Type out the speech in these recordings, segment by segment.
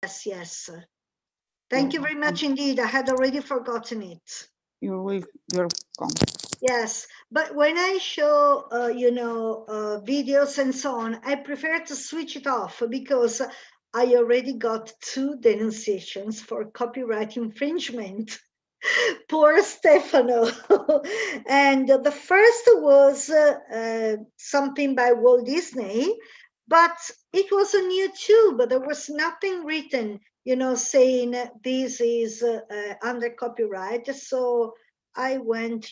Yes, yes. Thank you very much indeed. I had already forgotten it. You're welcome. Yes, but when I show, videos and so on, I prefer to switch it off because I already got 2 denunciations for copyright infringement. Poor Stefano. And the first was something by Walt Disney, but it was on YouTube. There was nothing written, saying this is under copyright. So I went,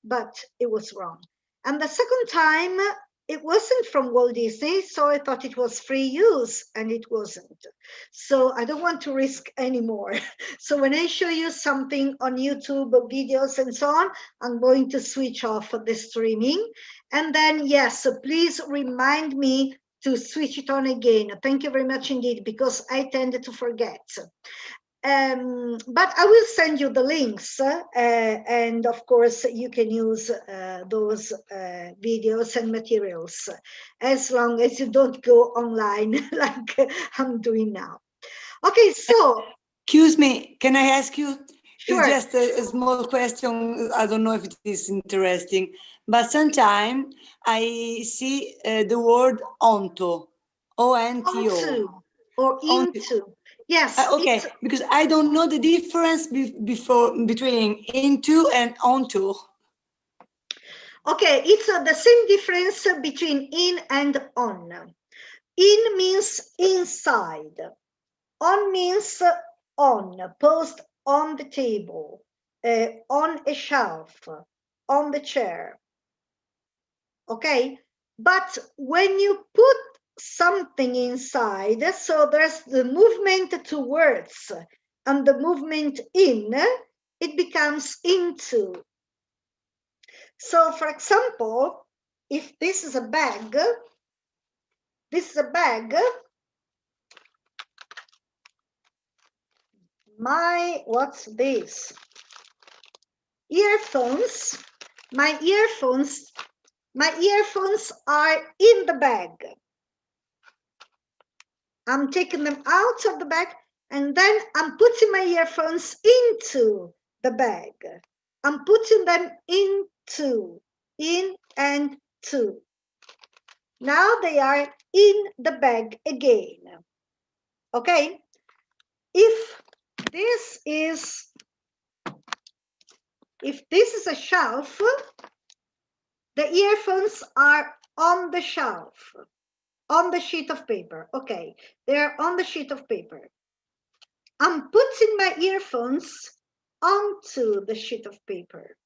but it was wrong. And the second time, it wasn't from Walt Disney, so I thought it was free use, and it wasn't. So I don't want to risk anymore. So when I show you something on YouTube, videos and so on, I'm going to switch off the streaming. And then, yes, please remind me to switch it on again. Thank you very much indeed, because I tend to forget. But I will send you the links, and of course you can use those videos and materials as long as you don't go online like I'm doing now. Okay, so excuse me, can I ask you? Sure. It's just a small question. I don't know if it is interesting, but sometimes I see the word onto, O-N-T-O. Onto or into. Yes. Okay, because I don't know the difference between into and onto. Okay, it's the same difference between in and on. In means inside. On means on, posed on the table, on a shelf, on the chair. Okay, but when you put something inside, so there's the movement towards and the movement in, it becomes into. So for example, if this is a bag, what's this? Earphones. My earphones are in the bag. I'm taking them out of the bag and then I'm putting my earphones into the bag. I'm putting them into, in and to. Now they are in the bag again. Okay? If this is a shelf, the earphones are on the shelf, on the sheet of paper. Okay, they're on the sheet of paper. I'm putting my earphones onto the sheet of paper.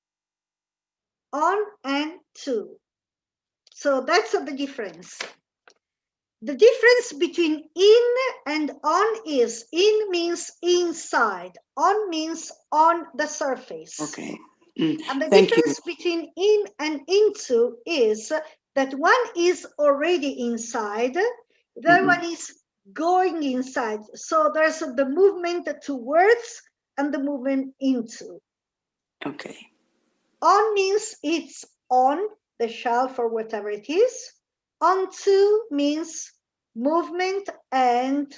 On and to. So that's the difference. The difference between in and on is in means inside, on means on the surface. Okay. And the difference between in and into is that one is already inside, the other one is going inside. So there's the movement towards and the movement into. Okay. On means it's on the shelf or whatever it is. Onto means movement and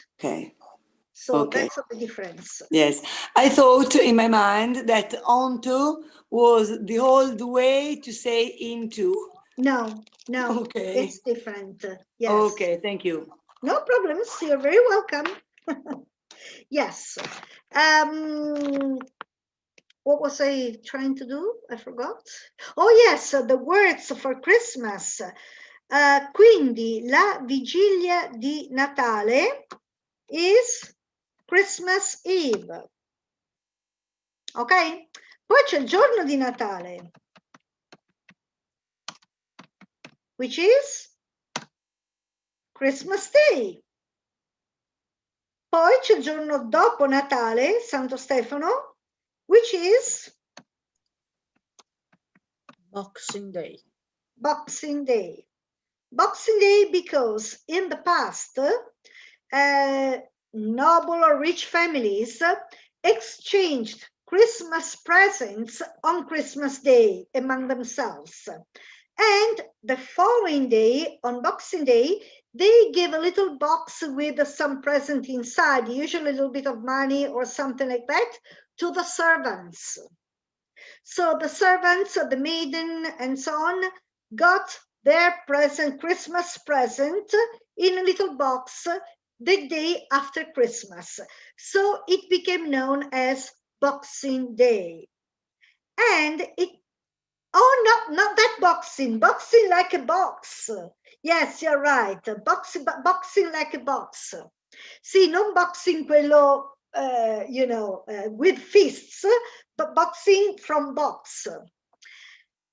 so that's the difference. Yes, I thought in my mind that onto was the old way to say into. No, okay, it's different. Yes. Okay, thank you. No problems. You're very welcome. Yes. What was I trying to do? I forgot. Oh yes, the words for Christmas. Quindi la vigilia di Natale is Christmas Eve. Ok? Poi c'è il giorno di Natale, which is Christmas Day. Poi c'è il giorno dopo Natale, Santo Stefano, which is Boxing Day. Boxing Day. Boxing Day because in the past, noble or rich families exchanged Christmas presents on Christmas Day among themselves. And the following day, on Boxing Day, they give a little box with some present inside, usually a little bit of money or something like that, to the servants. So the servants, the maiden and so on, got their present, Christmas present, in a little box the day after Christmas. So it became known as Boxing Day. And it, oh, not that boxing like a box. Yes, you're right, boxing like a box. Sì, non boxing quello, with fists, but boxing from box.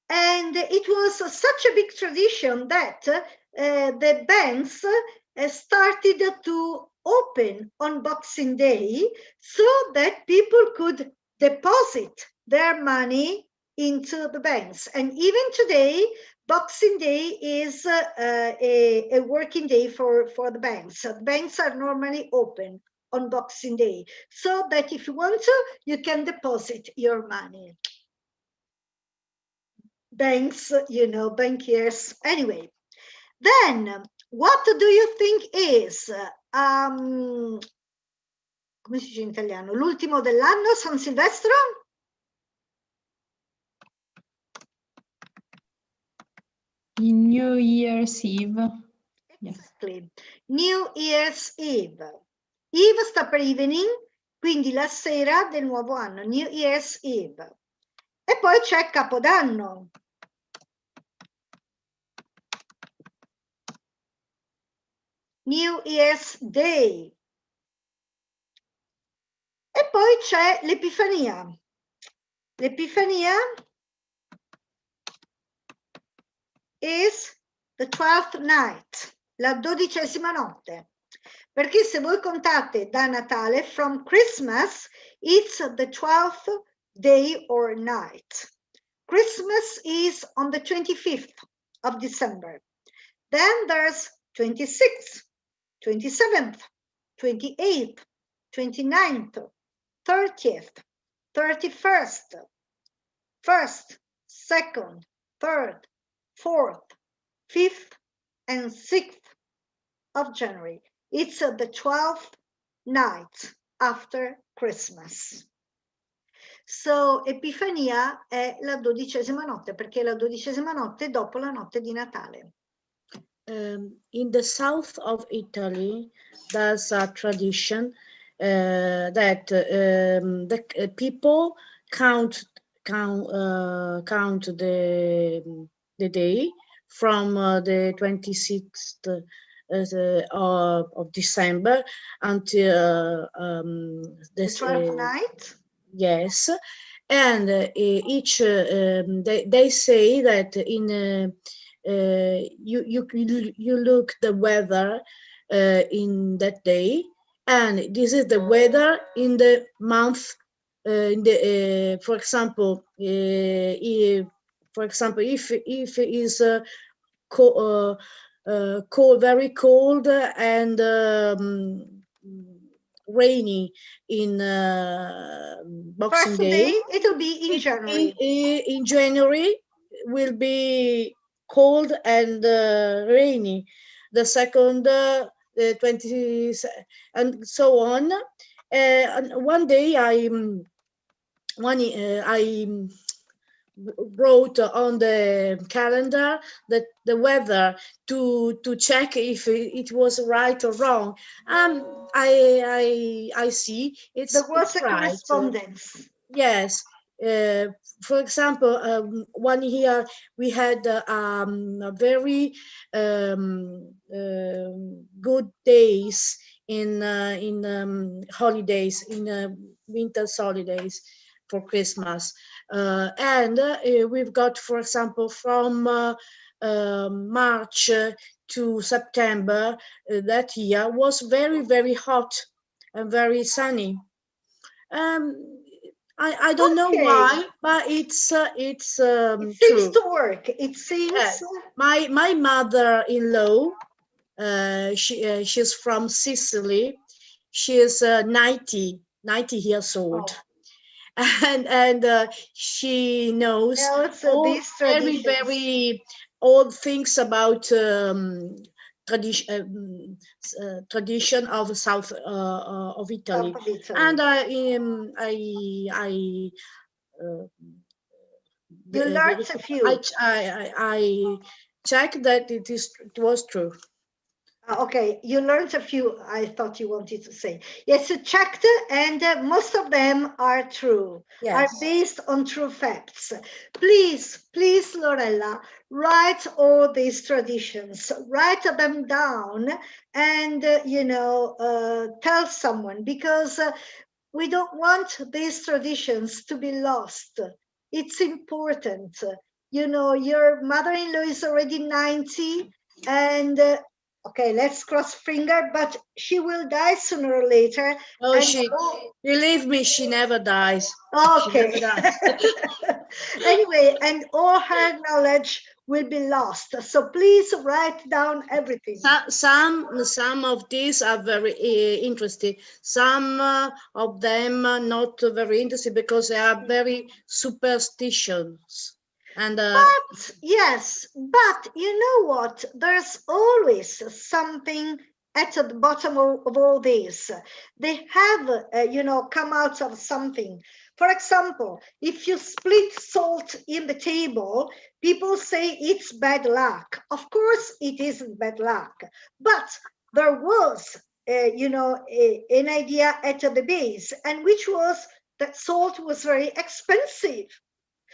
And it was such a big tradition that the banks started to open on Boxing Day so that people could deposit their money into the banks. And even today, Boxing Day is a working day for the banks. The banks are normally open on Boxing Day so that if you want to, you can deposit your money. Banks, bankiers. Anyway, then what do you think is, come si dice in italiano, l'ultimo dell'anno, San Silvestro? New Year's Eve. Exactly. New Year's Eve. Eve sta per evening, quindi la sera del nuovo anno, New Year's Eve. E poi c'è Capodanno. New Year's Day. E poi c'è l'Epifania. L'Epifania is the 12th night, la 12ª notte. Perché se voi contate da Natale, from Christmas, it's the 12th day or night. Christmas is on the 25th of December. Then there's 26th, 27th, 28th, 29th, 30th, 31st, 1st, 2nd, 3rd, 4th, 5th, and 6th of January. It's the 12th night after Christmas. So Epifania è la 12ª notte, perché è la 12ª notte dopo la notte di Natale. In the south of Italy, there's a tradition that the people count the day from the 26th of December until The 12th night? Yes, and each they say that in you look the weather in that day, and this is the weather in the month. In the for example, if it is cold, very cold and rainy in Boxing First Day, it'll be in January. In January will be cold and rainy. The second, the 20th, and so on. And one day I wrote on the calendar that the weather to check if it was right or wrong. I see There was a right. correspondence. Yes. For example, 1 year we had very good days in holidays, in winter holidays for Christmas, and we've got, for example, from March to September that year was very hot and very sunny. I don't know why, but it seems to work. It seems. My mother-in-law, she's from Sicily. She is 90 years old, and she knows all very old things about tradition of south of Italy, South of Italy. and I You learned a few. I checked that it was true. Okay, you learned a few. I thought you wanted to say. Yes, you checked, and most of them are true, are Yes. based on true facts. Please, please, Lorella, write all these traditions, write them down, and tell someone, because we don't want these traditions to be lost. It's important. Your mother-in-law is already 90, and okay, let's cross finger, but she will die sooner or later. Oh, And believe me, she never dies. okay. She never dies. Anyway, and all her knowledge will be lost. So please write down everything. Some of these are very interesting. Some of them are not very interesting because they are very superstitious. And but yes, but you know what? There's always something at the bottom of all this. They have, come out of something. For example, if you split salt in the table, people say it's bad luck. Of course, it isn't bad luck, but there was, an idea at the base, and which was that salt was very expensive.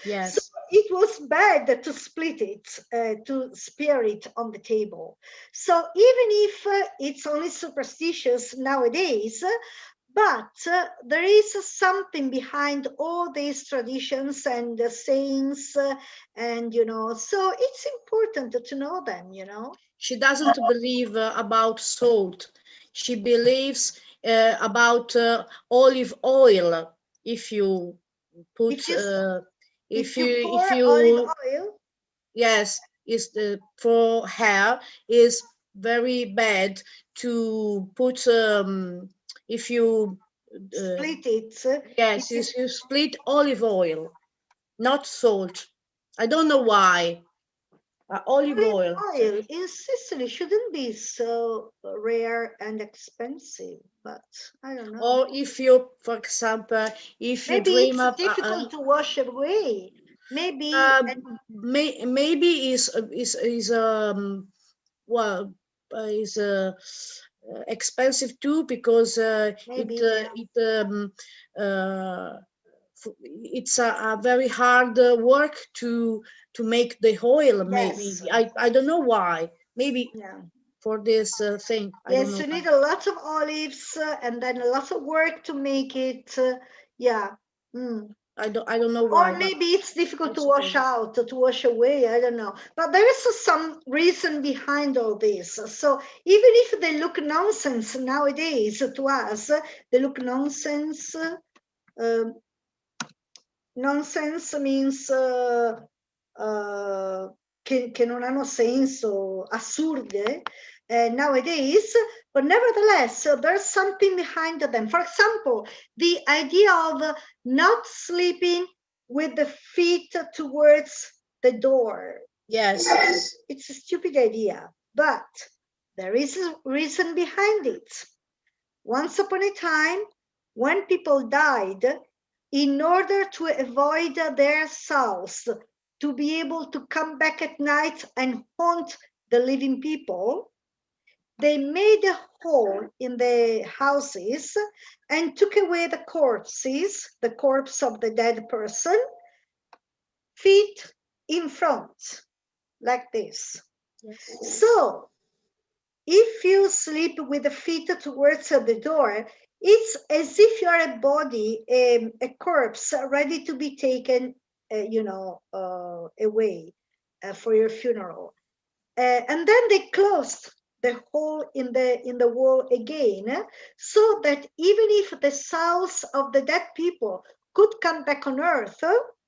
yes. So it was bad to split it, to spear it on the table. So even if it's only superstitious nowadays, but there is something behind all these traditions and sayings, and so it's important to know them. She doesn't believe about salt. She believes about olive oil. If you put, If you pour olive oil, yes, is for hair is very bad to put. If you split it. yes, you split olive oil, not salt. I don't know why. Olive oil. Oil in Sicily shouldn't be so rare and expensive, but I don't know. Or if you, for example, if you Maybe dream it's of difficult to wash away. Maybe, maybe is well is expensive too because maybe, uh, it's a very hard work to make the oil. Maybe yes, I don't know why. Maybe yeah. for this thing I don't Yes, know you why. need a lot of olives and then a lot of work to make it. Yeah. Mm. I don't know Or why, but maybe it's difficult I to wash suppose. out, to wash away. I don't know. But there is some reason behind all this. So even if they look nonsense nowadays to us, they look nonsense. Um, Nonsense means che non hanno senso, assurde nowadays, but nevertheless, there's something behind them. For example, the idea of not sleeping with the feet towards the door. Yes. It's a stupid idea, but there is a reason behind it. Once upon a time, when people died, in order to avoid their souls to be able to come back at night and haunt the living people, they made a hole in the houses and took away the corpses, the corpse of the dead person, feet in front, like this. Yes. So if you sleep with the feet towards the door, it's as if you're a body, a corpse ready to be taken, away for your funeral. And then they closed the hole in the wall again, so that even if the souls of the dead people could come back on earth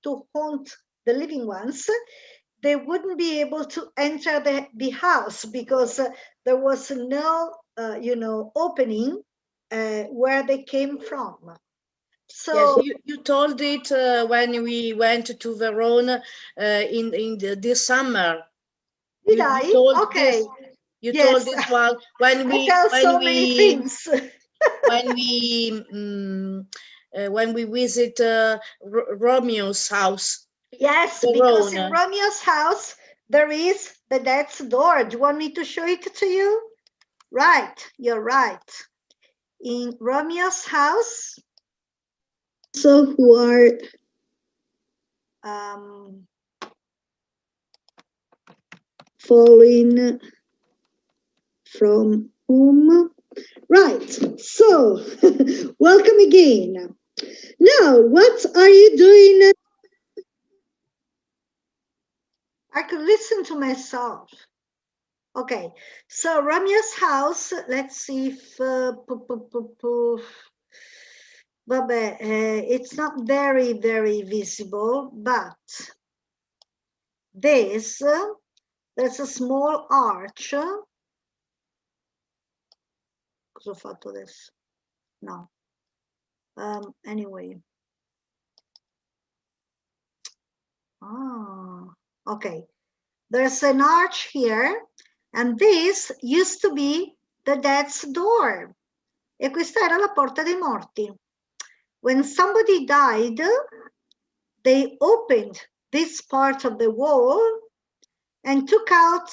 to haunt the living ones, they wouldn't be able to enter the house because there was no, opening where they came from. Yes, So you told it when we went to Verona in this summer. did You I? told Okay. this. You Yes. told this one when I tell so many things. when we visit Romeo's house. Yes, because in Romeo's house there is the death's door. Do you want me to show it to you? Right, you're right. In Romeo's house, so who are falling from home. Right, so welcome again. Now, what are you doing? I could listen to myself. Okay, so Romeo's house, let's see if, it's not very, very visible, but this, there's a small arch. Cosa ho fatto adesso? No. Anyway. Okay. There's an arch here, and this used to be the death's door. E questa era la porta dei morti. When somebody died, they opened this part of the wall and took out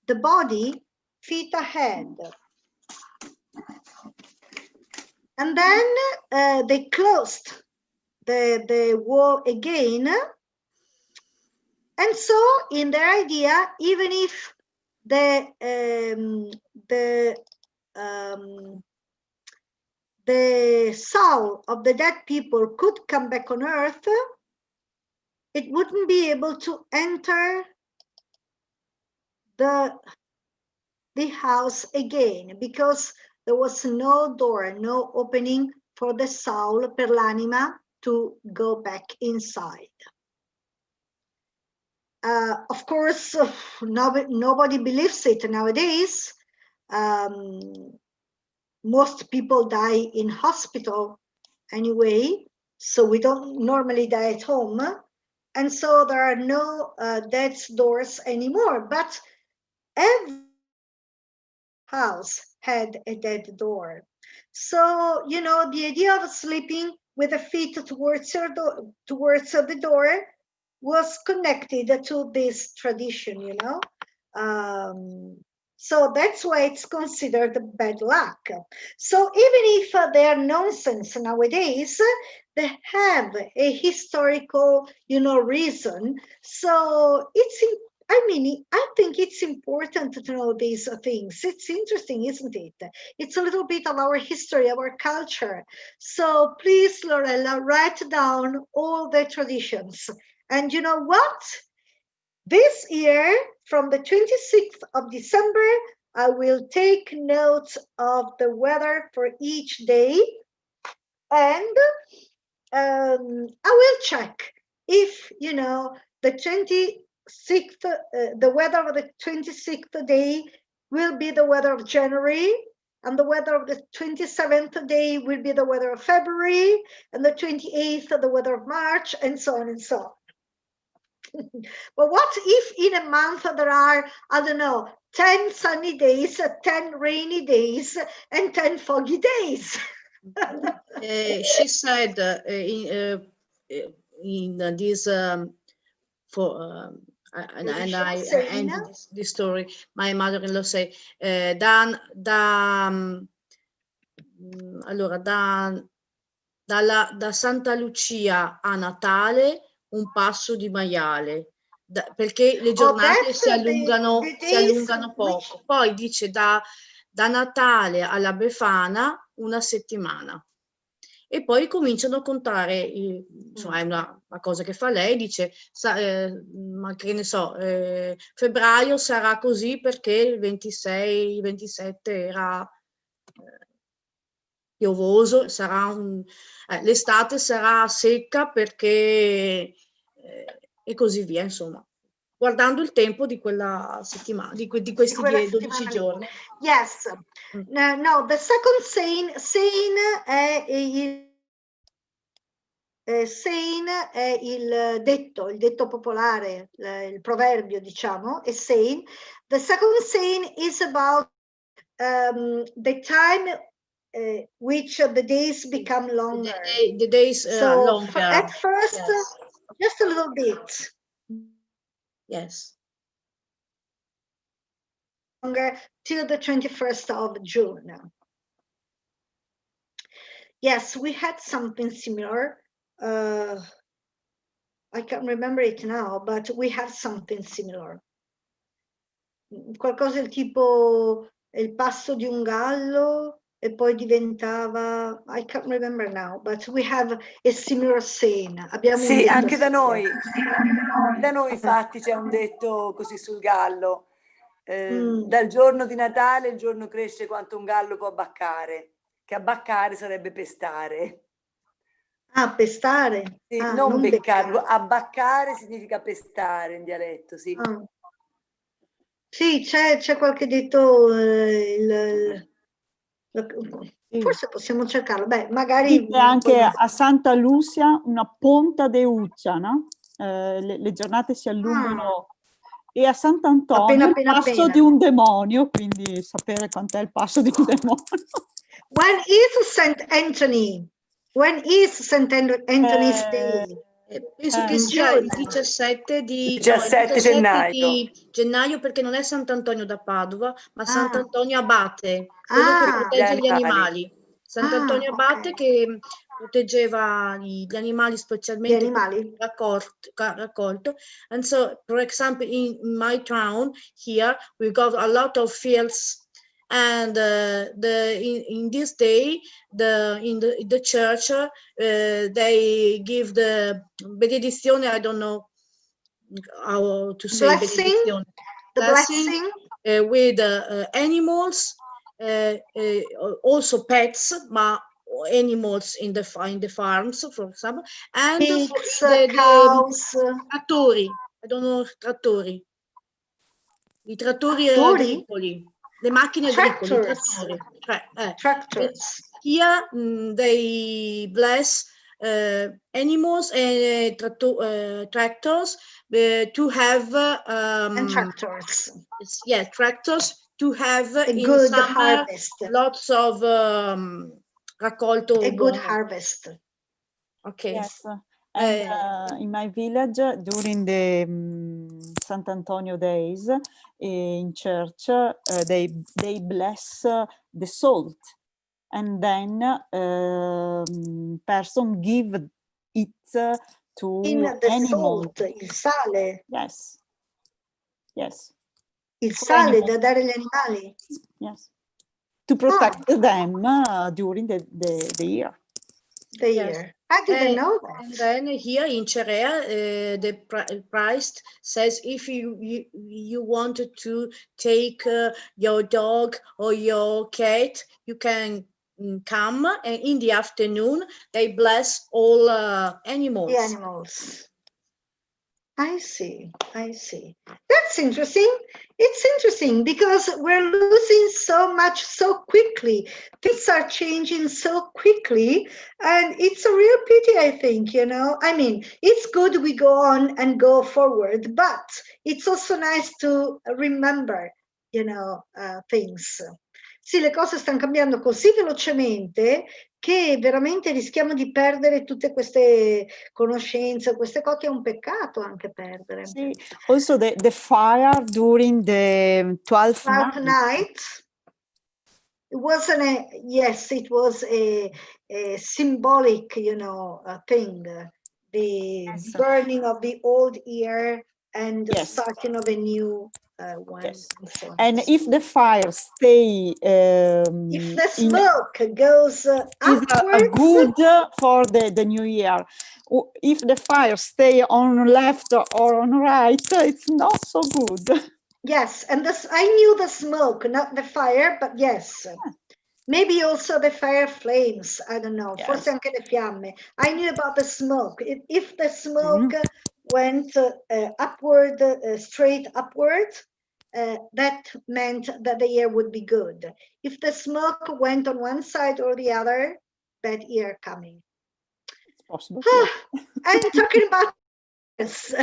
the body feet ahead. And then they closed the wall again. And so in their idea, even if the soul of the dead people could come back on earth, it wouldn't be able to enter the house again, because there was no door, no opening for the soul, per l'anima, to go back inside. Of course, nobody believes it nowadays. Most people die in hospital anyway, so we don't normally die at home. And so there are no death's doors anymore, but every house had a dead door. So, you know, the idea of sleeping with the feet towards the door was connected to this tradition, you know. So that's why it's considered bad luck. So even if they are nonsense nowadays, they have a historical, you know, reason. So I think it's important to know these things. It's interesting, isn't it? It's a little bit of our history, our culture. So please, Lorella, write down all the traditions. And you know what? This year, from the 26th of December, I will take notes of the weather for each day. And I will check if, you know, the 26th, the weather of the 26th day will be the weather of January, and the weather of the 27th day will be the weather of February, and the 28th the weather of March, and so on and so on. But what if in a month there are, I don't know, 10 sunny days, 10 rainy days, and 10 foggy days? She said in this and I end this story. My mother-in-law say allora da Santa Lucia a Natale un passo di maiale, perché le giornate si allungano poco. Poi dice da Natale alla Befana una settimana. E poi cominciano a contare, insomma è una cosa che fa lei, dice, ma che ne so, febbraio sarà così perché il 26, il 27 era piovoso, l'estate sarà secca perché e così via, insomma. Guardando il tempo di quella settimana, di questi 12 giorni. Yes. No, the second saying è saying è il detto popolare, il proverbio, diciamo, è saying. The second saying is about the time which the days become longer. The days so longer. At first, yes. Just a little bit. Yes. Longer till the 21st of June. Yes, we had something similar. I can't remember it now, but we had something similar. Qualcosa del tipo il passo di un gallo e poi diventava, I can't remember now, but we have a similar saying. Abbiamo un Sì, detto anche da noi. simile. Da noi infatti c'è un detto così sul gallo. Dal giorno di Natale il giorno cresce quanto un gallo può abbaccare, che abbaccare sarebbe pestare. Ah, pestare? Sì, Ah, non beccare, beccare. Abbaccare significa pestare in dialetto, sì. Ah. Sì, c'è qualche detto, forse possiamo cercarlo. Beh, magari Dice anche a Santa Lucia una ponta de uccia, no? Le giornate si allungano. E a Sant'Antonio il passo di un demonio, quindi sapere quant'è il passo di un demonio. When is St. Anthony? When is St. Anthony's Day? Penso che sia il 17 di gennaio, perché non è Sant'Antonio da Padova, ma Sant'Antonio Abate, quello che protegge gli animali. Sant'Antonio Abate che proteggeva gli animali, specialmente raccolto. And so, for example, in my town here, we got a lot of fields. And in this day, in the church, they give the benedizione. I don't know how to say benedizione. Blessing with animals, also pets, but animals in the farms, for example, and pigs, cows. Trattori. I don't know trattori. I trattori agricoli. Le macchine agricole, trattori. Tractors. Here they bless animals and tractors to have and tractors. Yes, tractors to have a good harvest. Lots of raccolto. A good harvest. Okay. Yes. And in my village, during the Sant'Antonio days in church, they bless the salt, and then person give it to animals. Il sale. Yes. Yes. Il sale da dare agli animali. Yes. To protect them during the year. The year. I didn't know that. And then here in Cerea, the priest says if you wanted to take your dog or your cat, you can come, and in the afternoon they bless all animals. The animals. I see. That's interesting. It's interesting because we're losing so much so quickly. Things are changing so quickly, and it's a real pity, I think, I mean, it's good we go on and go forward, but it's also nice to remember, things. Sì, le cose stanno cambiando così velocemente che veramente rischiamo di perdere tutte queste conoscenze, queste cose, è un peccato anche perdere. Sì. Also the fire during the 12th night. It wasn't it was a symbolic, thing. The burning of the old year and the starting of a new one. Yes. And if the fire stay, if the smoke goes upwards, good for the new year. If the fire stay on left or on right, it's not so good. Yes, and I knew the smoke, not the fire, but yes. Maybe also the fire flames, I don't know, forse anche le fiamme. I knew about the smoke. If the smoke went upward, straight upward, that meant that the year would be good. If the smoke went on one side or the other, bad year coming. possible. And talking about this,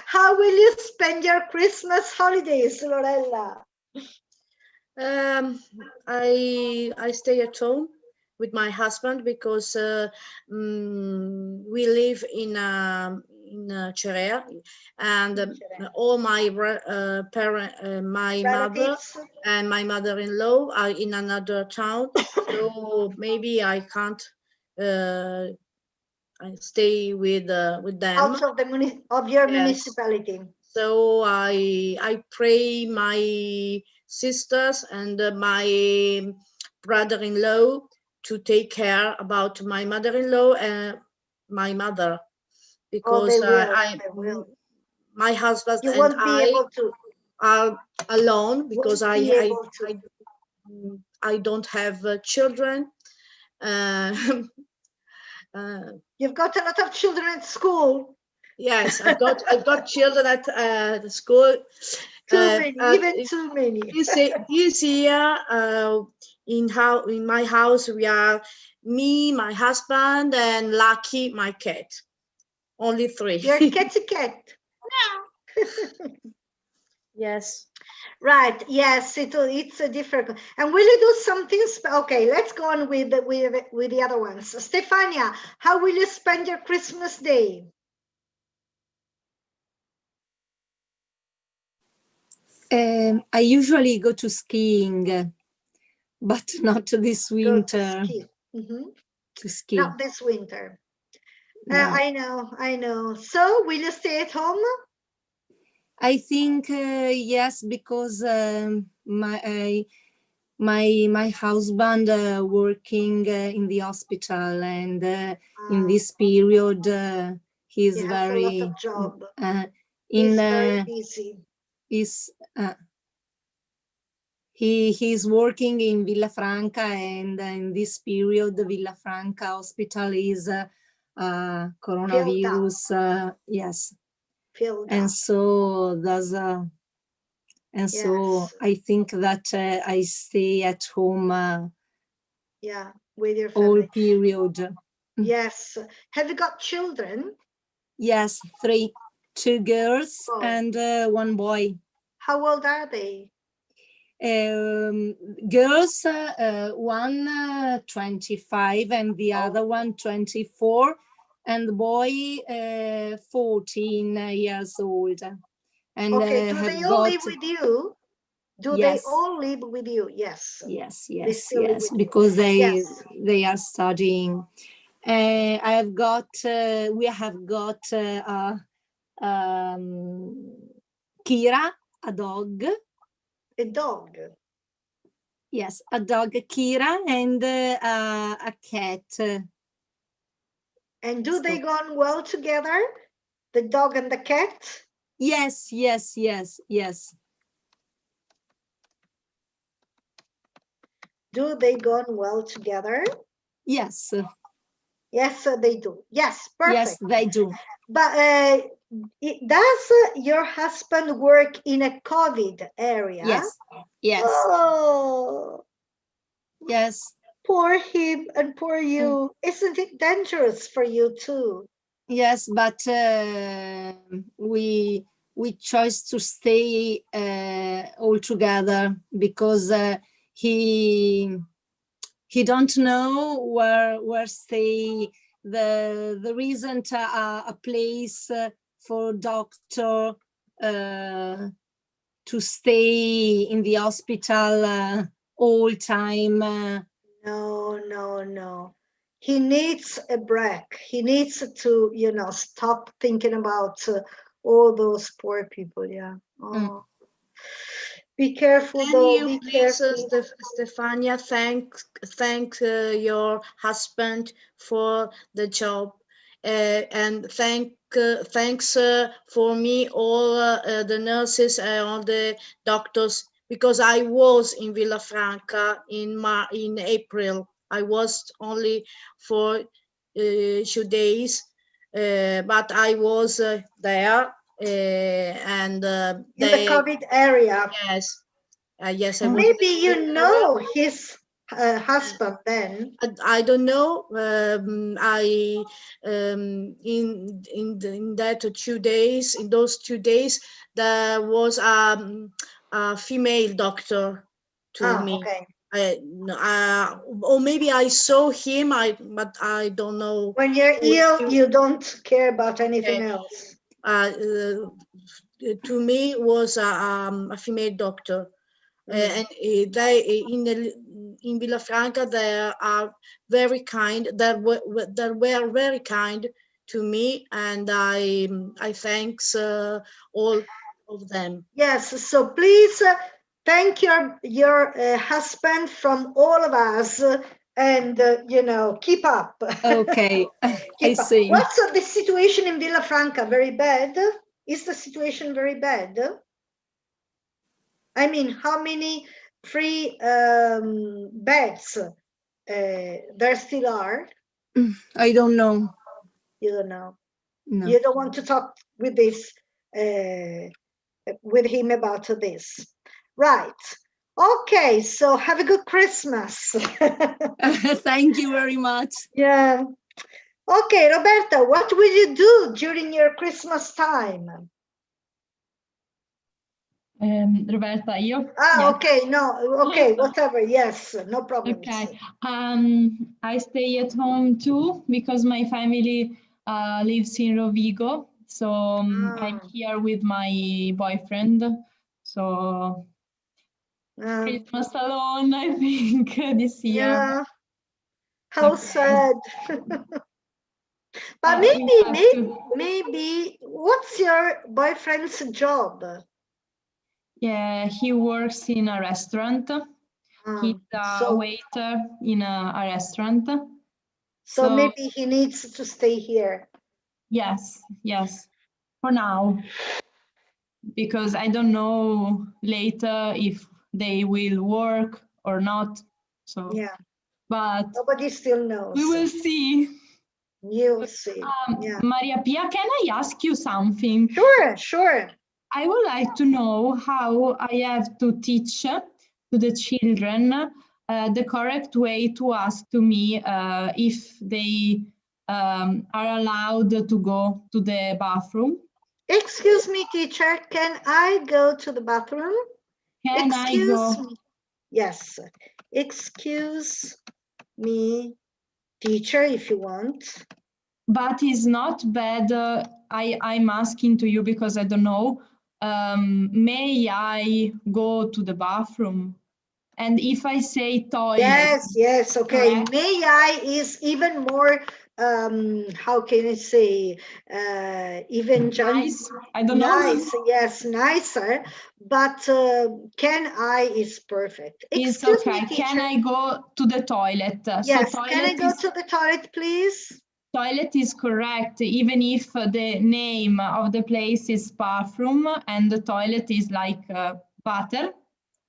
how will you spend your Christmas holidays, Lorella? I stay at home with my husband because we live in Cerea, and all my my mother and my mother-in-law are in another town, so maybe I can't I stay with them. Out of the of your municipality. So I pray my sisters and my brother-in-law to take care about my mother-in-law and my mother, because my husband and I are alone because I don't have children. You've got a lot of children at school. Yes, I've got children at the school. Too many, even too many. This year, in my house, we are me, my husband, and Lucky, my cat. Only 3. Your cat's a cat. Yes. Right. Yes, it's a different. And will you do something? Okay, let's go on with the other ones. Stefania, how will you spend your Christmas day? I usually go to skiing, but not this winter. To ski. Not this winter. No. I know. So, will you stay at home? I think yes, because my husband working in the hospital, and in this period he's very a lot of job. He's very busy. He's working in Villafranca, and in this period the Villafranca hospital is coronavirus. Yes. And so there's so I think that I stay at home with your family all period. Yes. Have you got children? Yes, 3, 2 girls and 1 boy. How old are they? Girls, one 25 and the other one 24, and the boy 14 years old. And do they all live with you? They all live with you? Yes. Yes, because they are studying. We have got Kira, a dog. A dog? Yes, a dog, Kira, and a cat. And do they go on well together, the dog and the cat? Yes. Do they go on well together? Yes. Yes, they do. Yes, perfect. Yes, they do. But does your husband work in a COVID area? Yes. Oh. Yes. Poor him and poor you. Isn't it dangerous for you too? Yes, but we chose to stay all together because he don't know where stay. There isn't a place for doctor to stay in the hospital all time. No. He needs a break. He needs to, stop thinking about all those poor people. Yeah. Oh. Be careful, though. Be careful. Stefania, thank your husband for the job, and thanks for me, all the nurses and all the doctors, because I was in Villafranca in April. I was only for 2 days, but I was there. And in the COVID area. Yes. Maybe you know husband then? I don't know. In those 2 days, there was a female doctor to me. Okay. Or maybe I saw him. But I don't know. When you're ill, you don't care about anything else. To me, it was a female doctor. And they in Villafranca, they are very kind. They were very kind to me, and I thanks all of them. Yes, so please thank your husband from all of us, and keep up. Okay, I see. What's the situation in Villafranca? Very bad? Is the situation very bad? I mean, how many free beds there still are? I don't know. You don't know. No. You don't want to talk with him about this, right? Okay, so have a good Christmas. Thank you very much. Yeah. Okay, Roberta, what will you do during your Christmas time? Roberta, io? Yes. Okay, no, okay, whatever, yes, no problem. Okay, I stay at home too because my family lives in Rovigo, so I'm here with my boyfriend, so Christmas alone, I think, this year. Yeah, how sad. But maybe, what's your boyfriend's job? Yeah, he works in a restaurant. He's a waiter in a restaurant. So maybe he needs to stay here. Yes, for now. Because I don't know later if they will work or not. So yeah, but nobody still knows. We will see. You'll see. Yeah. Maria Pia, can I ask you something? Sure. I would like to know how I have to teach to the children the correct way to ask to me if they are allowed to go to the bathroom. Excuse me, teacher, can I go to the bathroom? Excuse me. Yes. Excuse me, teacher, if you want. But it's not bad. I'm asking to you because I don't know. May I go to the bathroom? And if I say toilet. Yes, okay. Correct. May I is even more, how can I say, even nice? I don't know. Nice, yes, nicer. But can I is perfect. It's okay. Me, can I go to the toilet? Yes, so toilet can I go to the toilet, please? Toilet is correct, even if the name of the place is bathroom and the toilet is like water,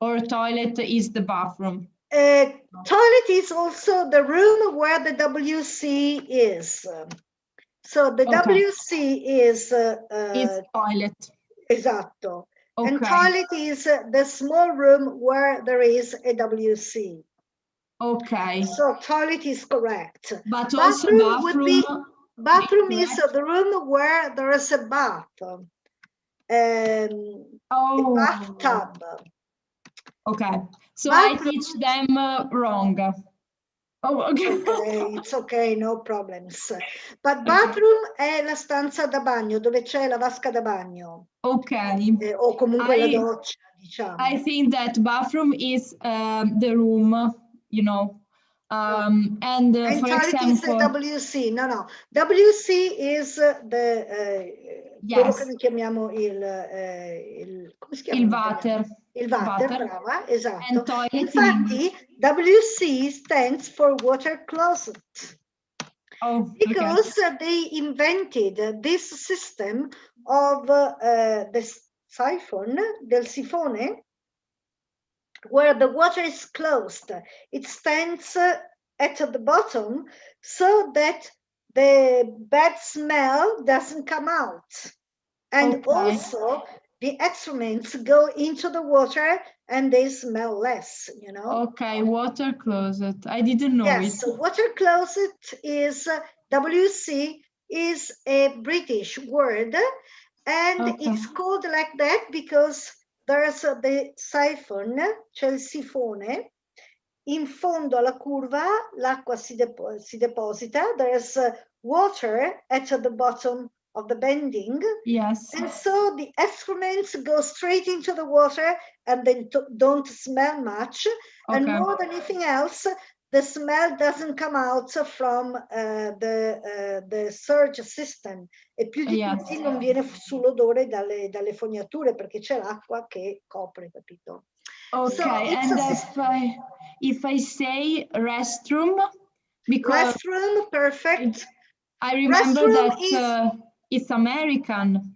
or toilet is the bathroom. Toilet is also the room where the WC is. So the WC is toilet. Esatto. Okay. And toilet is the small room where there is a WC. Okay. So toilet is correct. But also bathroom is the room where there is a bath. A bathtub. Okay. So bathroom. I teach them wrong. Oh, okay. Okay, it's okay, no problems. But bathroom è la stanza da bagno, dove c'è la vasca da bagno. Ok. O comunque la doccia, diciamo. I think that bathroom is the room, you know. And for example, is the WC. No. WC is quello che noi chiamiamo come si chiama? Il water. Il water, brava, esatto. Infatti, WC stands for water closet. Because they invented this system of the siphon, del sifone, where the water is closed. It stands at the bottom so that the bad smell doesn't come out. And also, the excrements go into the water and they smell less, you know. Okay, water closet. I didn't know yes, it. so water closet is, WC is a British word, and Okay. it's called like that because there's the siphon, c'è il sifone, in fondo alla curva l'acqua si deposita, there's water at the bottom of the bending. Yes. And so the excrements go straight into the water and they don't smell much. Okay. And more than anything else, the smell doesn't come out from the surge system. E più di Yes. tutti non viene sull'odore dalle fognature perché c'è l'acqua che copre, capito? Okay, So and if I say restroom, because restroom, perfect. I remember Restroom that it's American.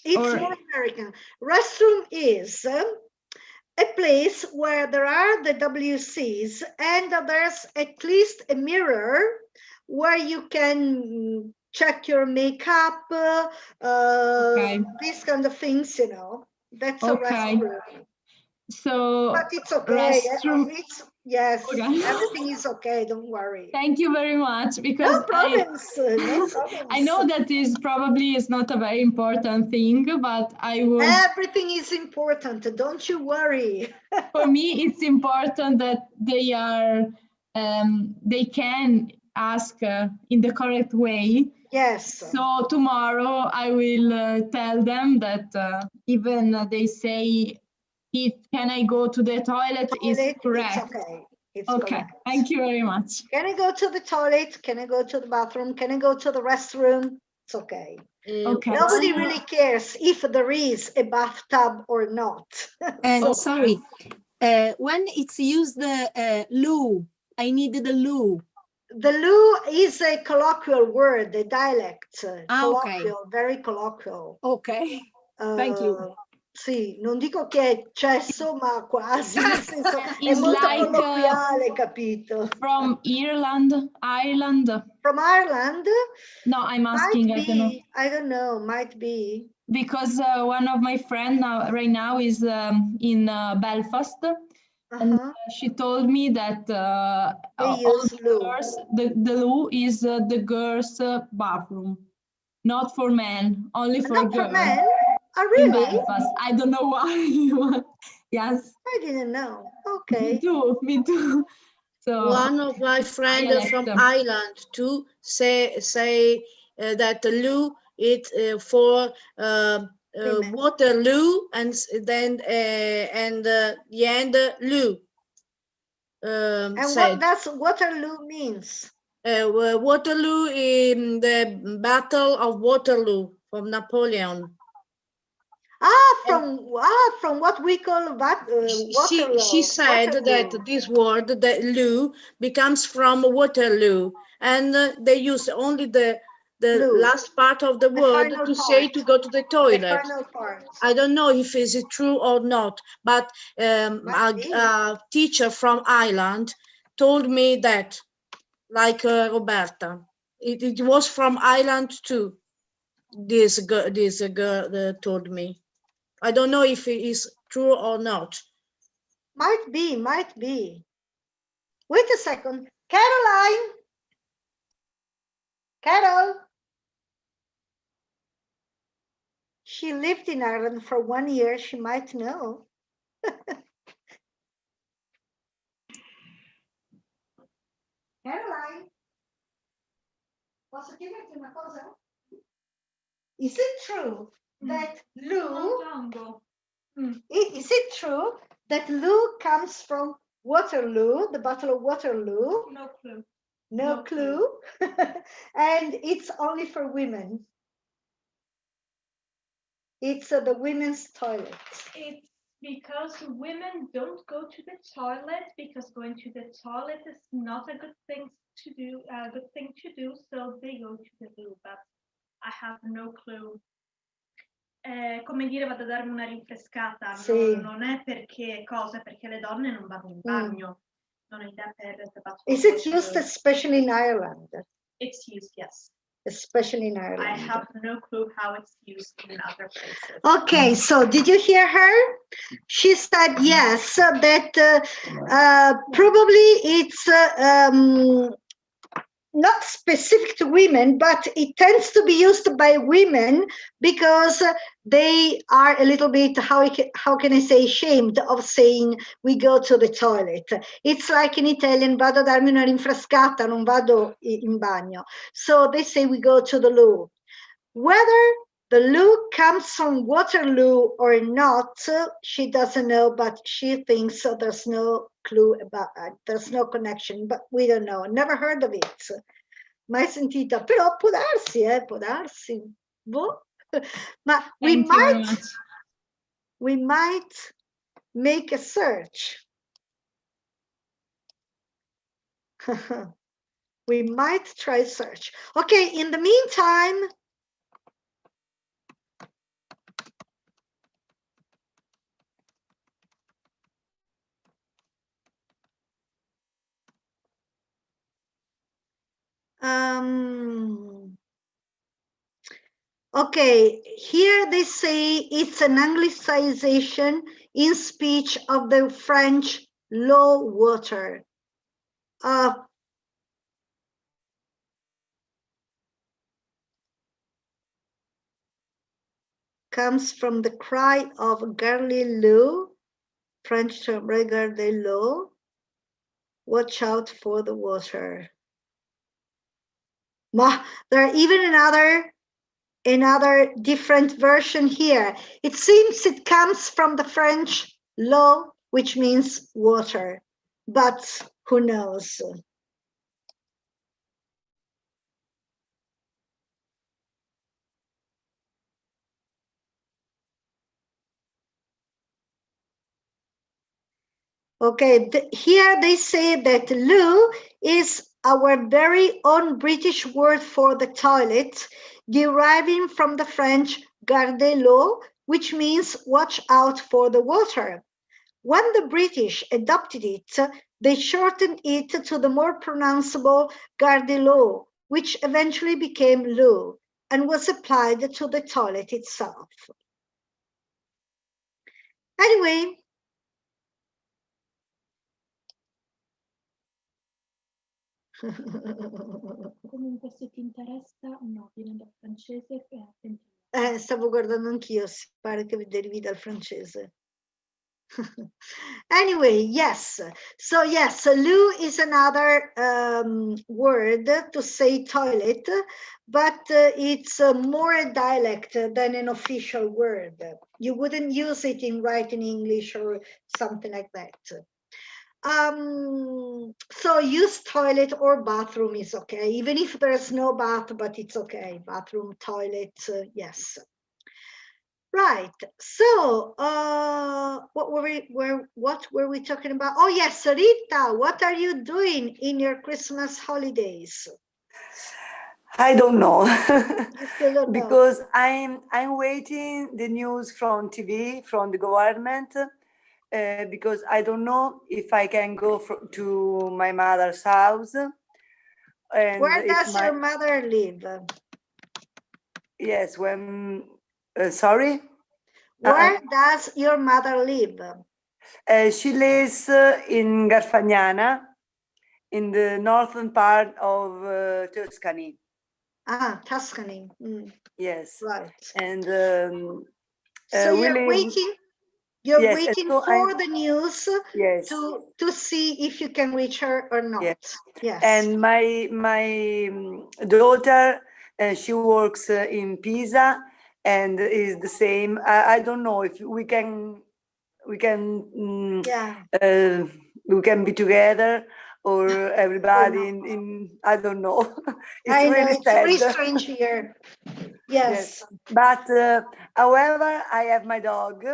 It's or, more American. Restroom is a place where there are the WCs and there's at least a mirror where you can check your makeup, okay. these kind of things, you know. That's okay. a restroom. So but it's okay. restroom. Yes, Okay. everything is okay. Don't worry. Thank you very much, because no problems. No problems. I know that is probably is not a very important thing, but I was. Everything is important. Don't you worry. For me, it's important that they are. They can ask in the correct way. Yes. So tomorrow I will tell them that even they say, if can I go to the toilet, is correct. It's okay. It's okay. Correct. Thank you very much. Can I go to the toilet? Can I go to the bathroom? Can I go to the restroom? It's okay. Okay. Nobody really cares if there is a bathtub or not. And sorry, when it's used loo, I need the loo. The loo is a colloquial word, a dialect. Colloquial, okay. Very colloquial. Okay, thank you. Sì, non dico che è cesso, ma quasi, nel senso è molto like, colloquiale, capito? From Ireland. From Ireland? No, I'm asking, I don't know. I don't know, might be. Because one of my friends right now is in Belfast, and she told me that all the girls, the loo is the girls' bathroom, not for men, only for girls. For men? Oh, really? In Belfast. I don't know why. Yes. I didn't know. Okay. Me too. So one of my friends from Ireland too say that the loo is for Waterloo and then the end loo. And what does Waterloo means? Waterloo in the Battle of Waterloo from Napoleon. From what we call Waterloo. She said that this word, the loo, becomes from Waterloo, and they use only the last part of the word to say to go to the toilet. The final part. I don't know if it's true or not, but a teacher from Ireland told me that, like Roberta, it was from Ireland too. This girl told me. I don't know if it is true or not. Might be. Wait a second. Caroline! Carol! She lived in Ireland for 1 year. She might know. Caroline! Posso chiederti una cosa? Is it true that loo... Is it true that loo comes from Waterloo, the Battle of Waterloo? No clue. No clue. And it's only for women. It's the women's toilet. It's because women don't go to the toilet because going to the toilet is not a good thing to do. So they go to the loo. But I have no clue. Come dire, vado a darmi una rinfrescata. Sì. Non è perché le donne non vanno in bagno. Non è da per Is it used especially in Ireland? It's used, yes. especially in Ireland. I have no clue how it's used in other places. Okay, so did you hear her? She said yes, that probably it's not specific to women, but it tends to be used by women because they are a little bit, how can I say, ashamed of saying we go to the toilet. It's like in Italian, vado a darmi una rinfrescata, non vado in bagno. So they say we go to the loo. Whether the loo comes from Waterloo or not, she doesn't know, but she thinks there's no clue about it. There's no connection, but we don't know. Never heard of it. Mai sentita, però può darsi, può darsi. Boh. Ma we might make a search. We might try search. Okay, in the meantime, okay, here they say it's an anglicization in speech of the French low water. Comes from the cry of Gare l'eau, French term Gare l'eau, watch out for the water. There are even another different version here. It seems it comes from the French l'eau, which means water, but who knows? Okay, here they say that loo is our very own British word for the toilet, deriving from the French garde l'eau, which means watch out for the water. When the British adopted it, they shortened it to the more pronounceable garde l'eau, which eventually became loo and was applied to the toilet itself. Anyway, comunque se ti interessa, no, viene dal francese stavo guardando anch'io, si pare che derivi dal francese. Anyway, yes. So yes, loo is another word to say toilet, but it's more a dialect than an official word. You wouldn't use it in writing English or something like that. So use toilet or bathroom is okay, even if there's no bath, but it's okay. Bathroom, toilet, yes. Right. So what were we talking about? Oh yes, Rita, what are you doing in your Christmas holidays? I don't know. You still don't know. Because I'm waiting the news from TV, from the government. Because I don't know if I can go to my mother's house. And where does your mother live? Yes, when, sorry? Where does your mother live? She lives in Garfagnana, in the northern part of Tuscany. Ah, Tuscany. Mm. Yes. Right. And so you're waiting. You're yes, waiting so for the news yes. to see if you can reach her or not. Yes. Yes. And my daughter, she works in Pisa, and is the same. I don't know if we can yeah. We can be together, or everybody in I don't know. It's I know, really it's sad. very strange here. Yes. But however, I have my dog,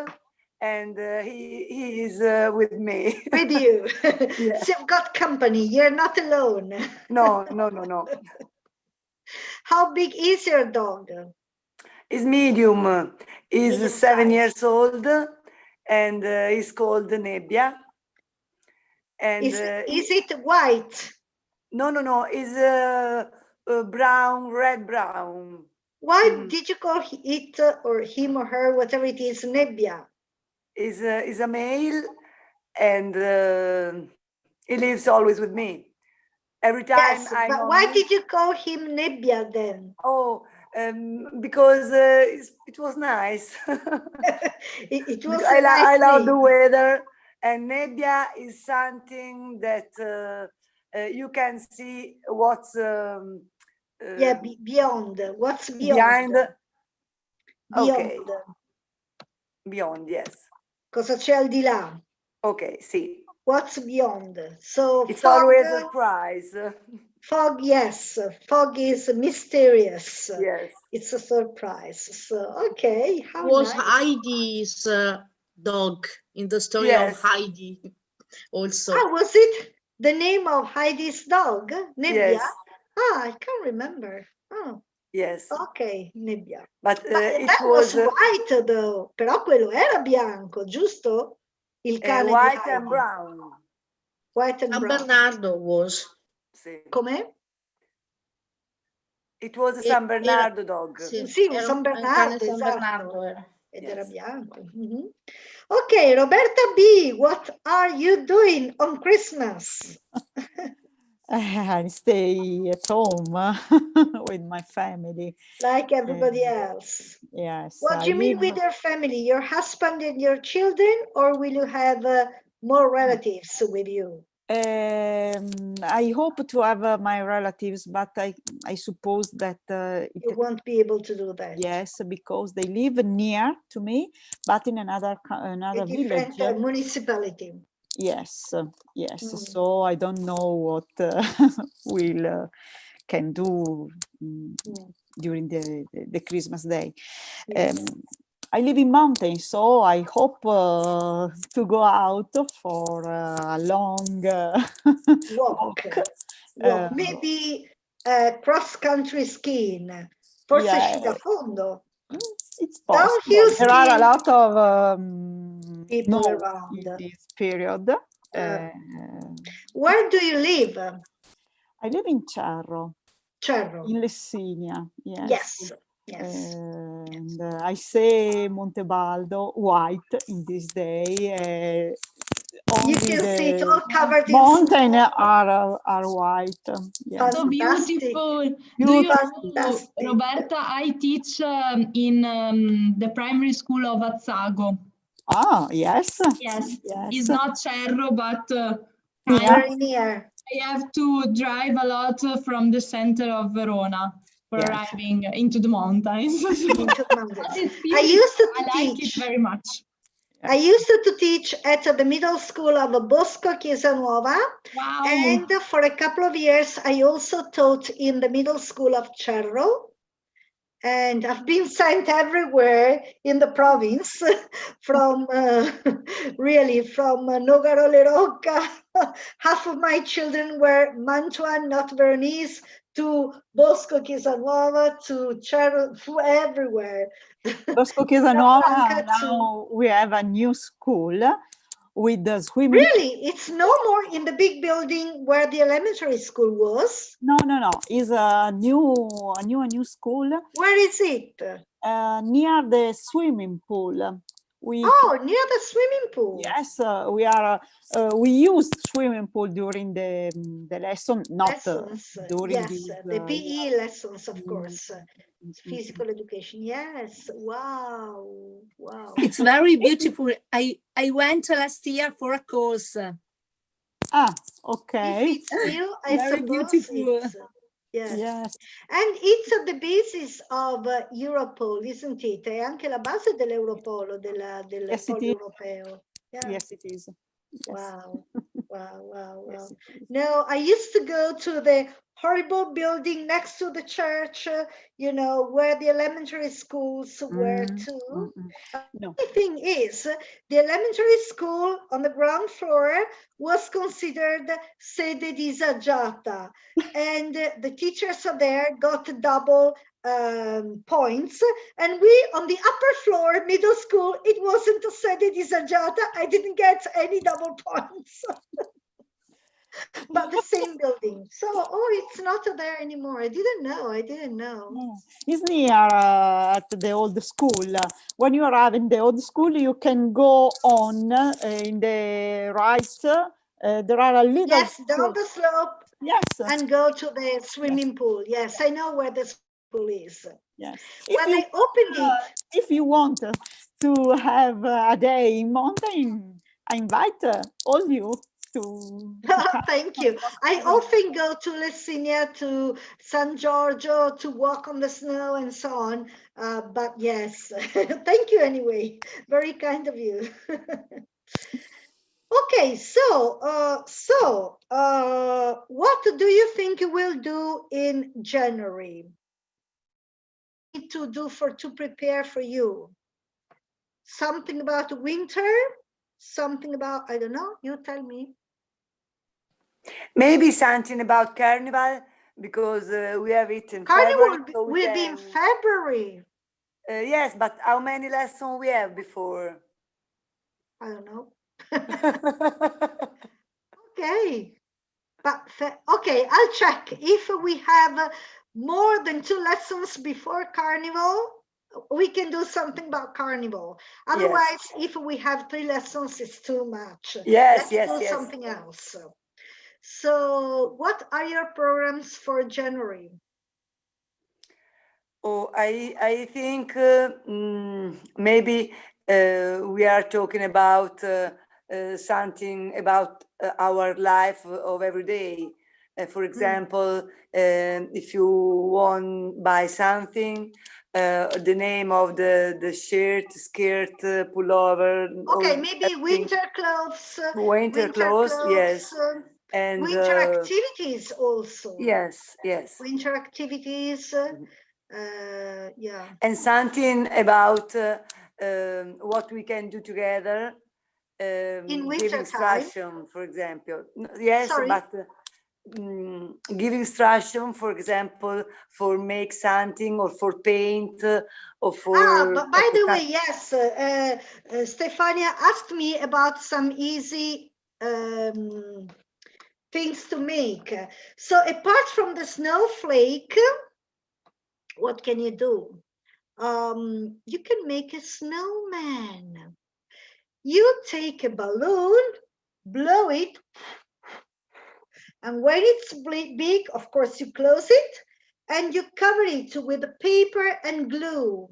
and he is with me. With you. Yeah. So you've got company. You're not alone. No. How big is your dog? It's medium. He's Medium 7 size. years old, and he's called Nebbia. And is it white? No. Is brown, red brown. Why did you call it or him or her, whatever it is, Nebbia? Is a male, and he lives always with me. Every time yes, but why did you call him Nebbia then? Oh, because it was nice. it was I love the weather, and Nebbia is something that you can see what's beyond. What's beyond? Beyond. Okay. Beyond, yes. Cosa c'è al di là? Okay, sì. What's beyond? So it's fog, always a surprise. Fog, yes. Fog is mysterious. Yes. It's a surprise. So, okay. How was nice. Heidi's dog in the story of Heidi also. Ah, was it the name of Heidi's dog? Nebbia? Yes. Ah, I can't remember. Oh. Yes. Ok, Nebbia. But that was white though. Però quello era bianco, giusto? Il cane white di and brown. White and San brown. Bernardo was. Sì. Com'è? It was a San Bernardo dog. Sì, un San Bernardo, San esatto. Bernardo era. Ed era bianco. Ok, Roberta B, what are you doing on Christmas? I stay at home with my family. Like everybody else. Yes. What do you mean with your family? Your husband and your children, or will you have more relatives with you? I hope to have my relatives, but I suppose that you won't be able to do that. Yes, because they live near to me, but in another a different village. Municipality. Yes, yes. So I don't know what we'll can do during the Christmas day. I live in mountains, so I hope to go out for a long walk. Maybe cross-country skiing. Forse sci da fondo. It's possible. There are a lot of people around in this period. Where do you live? I live in Cerro. Cerro. In Lessinia, yes. Yes. Yes. And I say Montebaldo white in this day. You can see it all covered in mountain are white. Yes. So beautiful. Do you know, Roberta, I teach in the primary school of Azzago. Ah, yes. Yes. It's not Cerro, but very near. I have to drive a lot from the center of Verona for arriving into the mountains. Into the mountains. I used to like it very much. I used to teach at the middle school of Bosco Chiesanuova. Wow. And for a couple of years, I also taught in the middle school of Cerro. And I've been sent everywhere in the province, from really from Nogaro Le Rocca. Half of my children were Mantua, not Veronese, to Bosco Chiesanuova, to Cerro, everywhere. Bosco Chiesanuova, now we have a new school with the swimming. Really? It's no more in the big building where the elementary school was? No. It's a new school. Where is it? Near the swimming pool. Near the swimming pool. Yes, we use swimming pool during the lesson, not lessons. During the PE lessons, of course. Physical education. Yes. Wow. It's very beautiful. I went last year for a course. Ah, okay. If it's still, I very suppose beautiful. Yes. And it's at the basis of Europol, isn't it? È anche la base dell'Europolo, del Polo Europeo. Yeah. Yes, it is. Yes. Wow. Yes, no, I used to go to the horrible building next to the church, where the elementary schools were too. No. The thing is, the elementary school on the ground floor was considered sede disagiata, and the teachers there got double points, and we on the upper floor, middle school, it wasn't a sede disagiata. I didn't get any double points. but the same building. So, it's not there anymore. I didn't know. It's near at the old school. When you arrive in the old school, you can go on in the right. There are a little Yes, down the slope. Yes. And go to the swimming pool. Yes, I know where the pool is. Yes. When I opened it. If you want to have a day in mountain, I invite all you to Thank you. I often go to Lessinia, to San Giorgio, to walk on the snow and so on. But yes, thank you anyway. Very kind of you. Okay, so what do you think you will do in January? To do to prepare for you? Something about winter? Something about, I don't know, you tell me. Maybe something about Carnival, because we have it in Carnival February. So will be in February. Yes, but how many lessons we have before? I don't know. Okay. But okay, I'll check. If we have more than 2 lessons before Carnival, we can do something about Carnival. Otherwise, if we have 3 lessons, it's too much. Let's do something else. So what are your programs for January? Oh, I think maybe we are talking about something about our life of every day. For example, if you want to buy something, the name of the shirt, skirt, pullover. Okay, maybe winter clothes. Winter clothes, yes. And winter activities also. Yes. Winter activities. Yeah. And something about what we can do together. In winter give instruction, time? For example. Yes, Sorry? But give instruction, for example, for make something or for paint or for. But by the way, yes, Stefania asked me about some easy things to make. So apart from the snowflake, what can you do? You can make a snowman. You take a balloon, blow it, and when it's big, of course, you close it, and you cover it with paper and glue.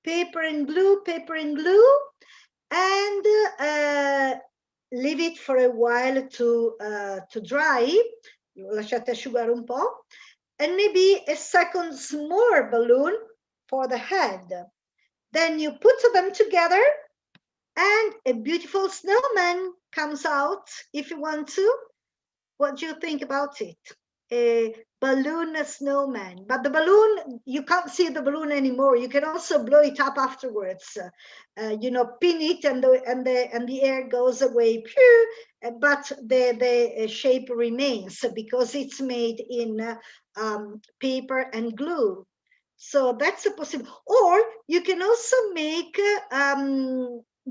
Paper and glue, and leave it for a while to dry. Lasciate asciugare un po', and maybe a second smaller balloon for the head. Then you put them together, and a beautiful snowman comes out if you want to. What do you think about it? A balloon snowman, but the balloon, you can't see the balloon anymore. You can also blow it up afterwards. Pin it, and the air goes away. But the shape remains because it's made in paper and glue. So that's a possibility. Or you can also make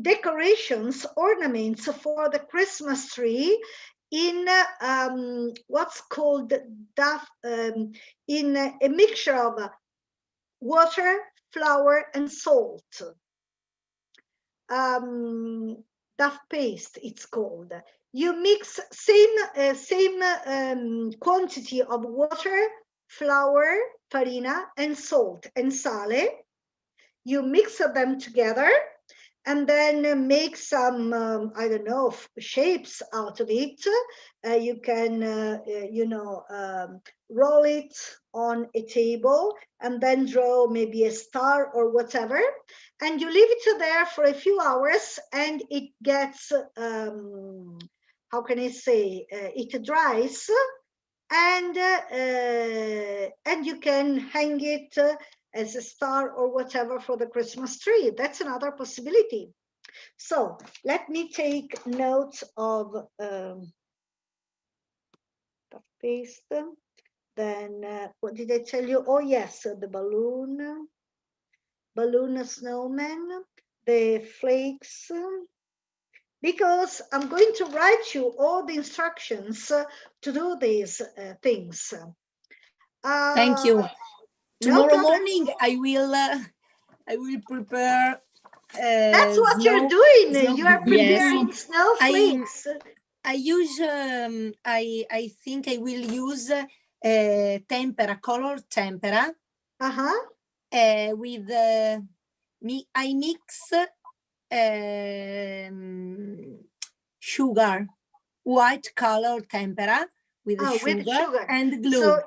decorations, ornaments for the Christmas tree in what's called in a mixture of water, flour, and salt. Duff paste, it's called. You mix same quantity of water, flour, farina, and salt, and sale. You mix them together, and then make some, I don't know, shapes out of it. You can, roll it on a table and then draw maybe a star or whatever. And you leave it there for a few hours, and it gets, how can I say, it dries, and you can hang it as a star or whatever for the Christmas tree. That's another possibility. So let me take note of the paste. Then what did I tell you? Oh yes, the balloon snowman, the flakes, because I'm going to write you all the instructions to do these things. Thank you. Tomorrow No morning I will prepare. That's what you're doing. You are preparing yes. snowflakes. I think I will use tempera, color tempera. With I mix sugar, white color tempera with sugar and glue. So,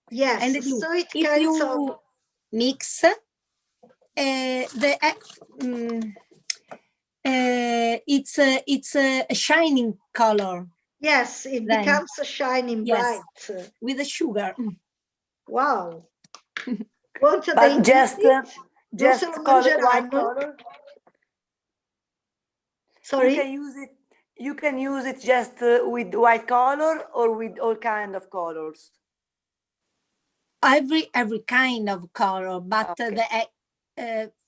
yes, and glue. So it if you mix it's a shining color. Yes, it becomes a shining bright. With the sugar. Wow. But just color, white color. Sorry? You can use it just with white color or with all kind of colors. Every kind of color, but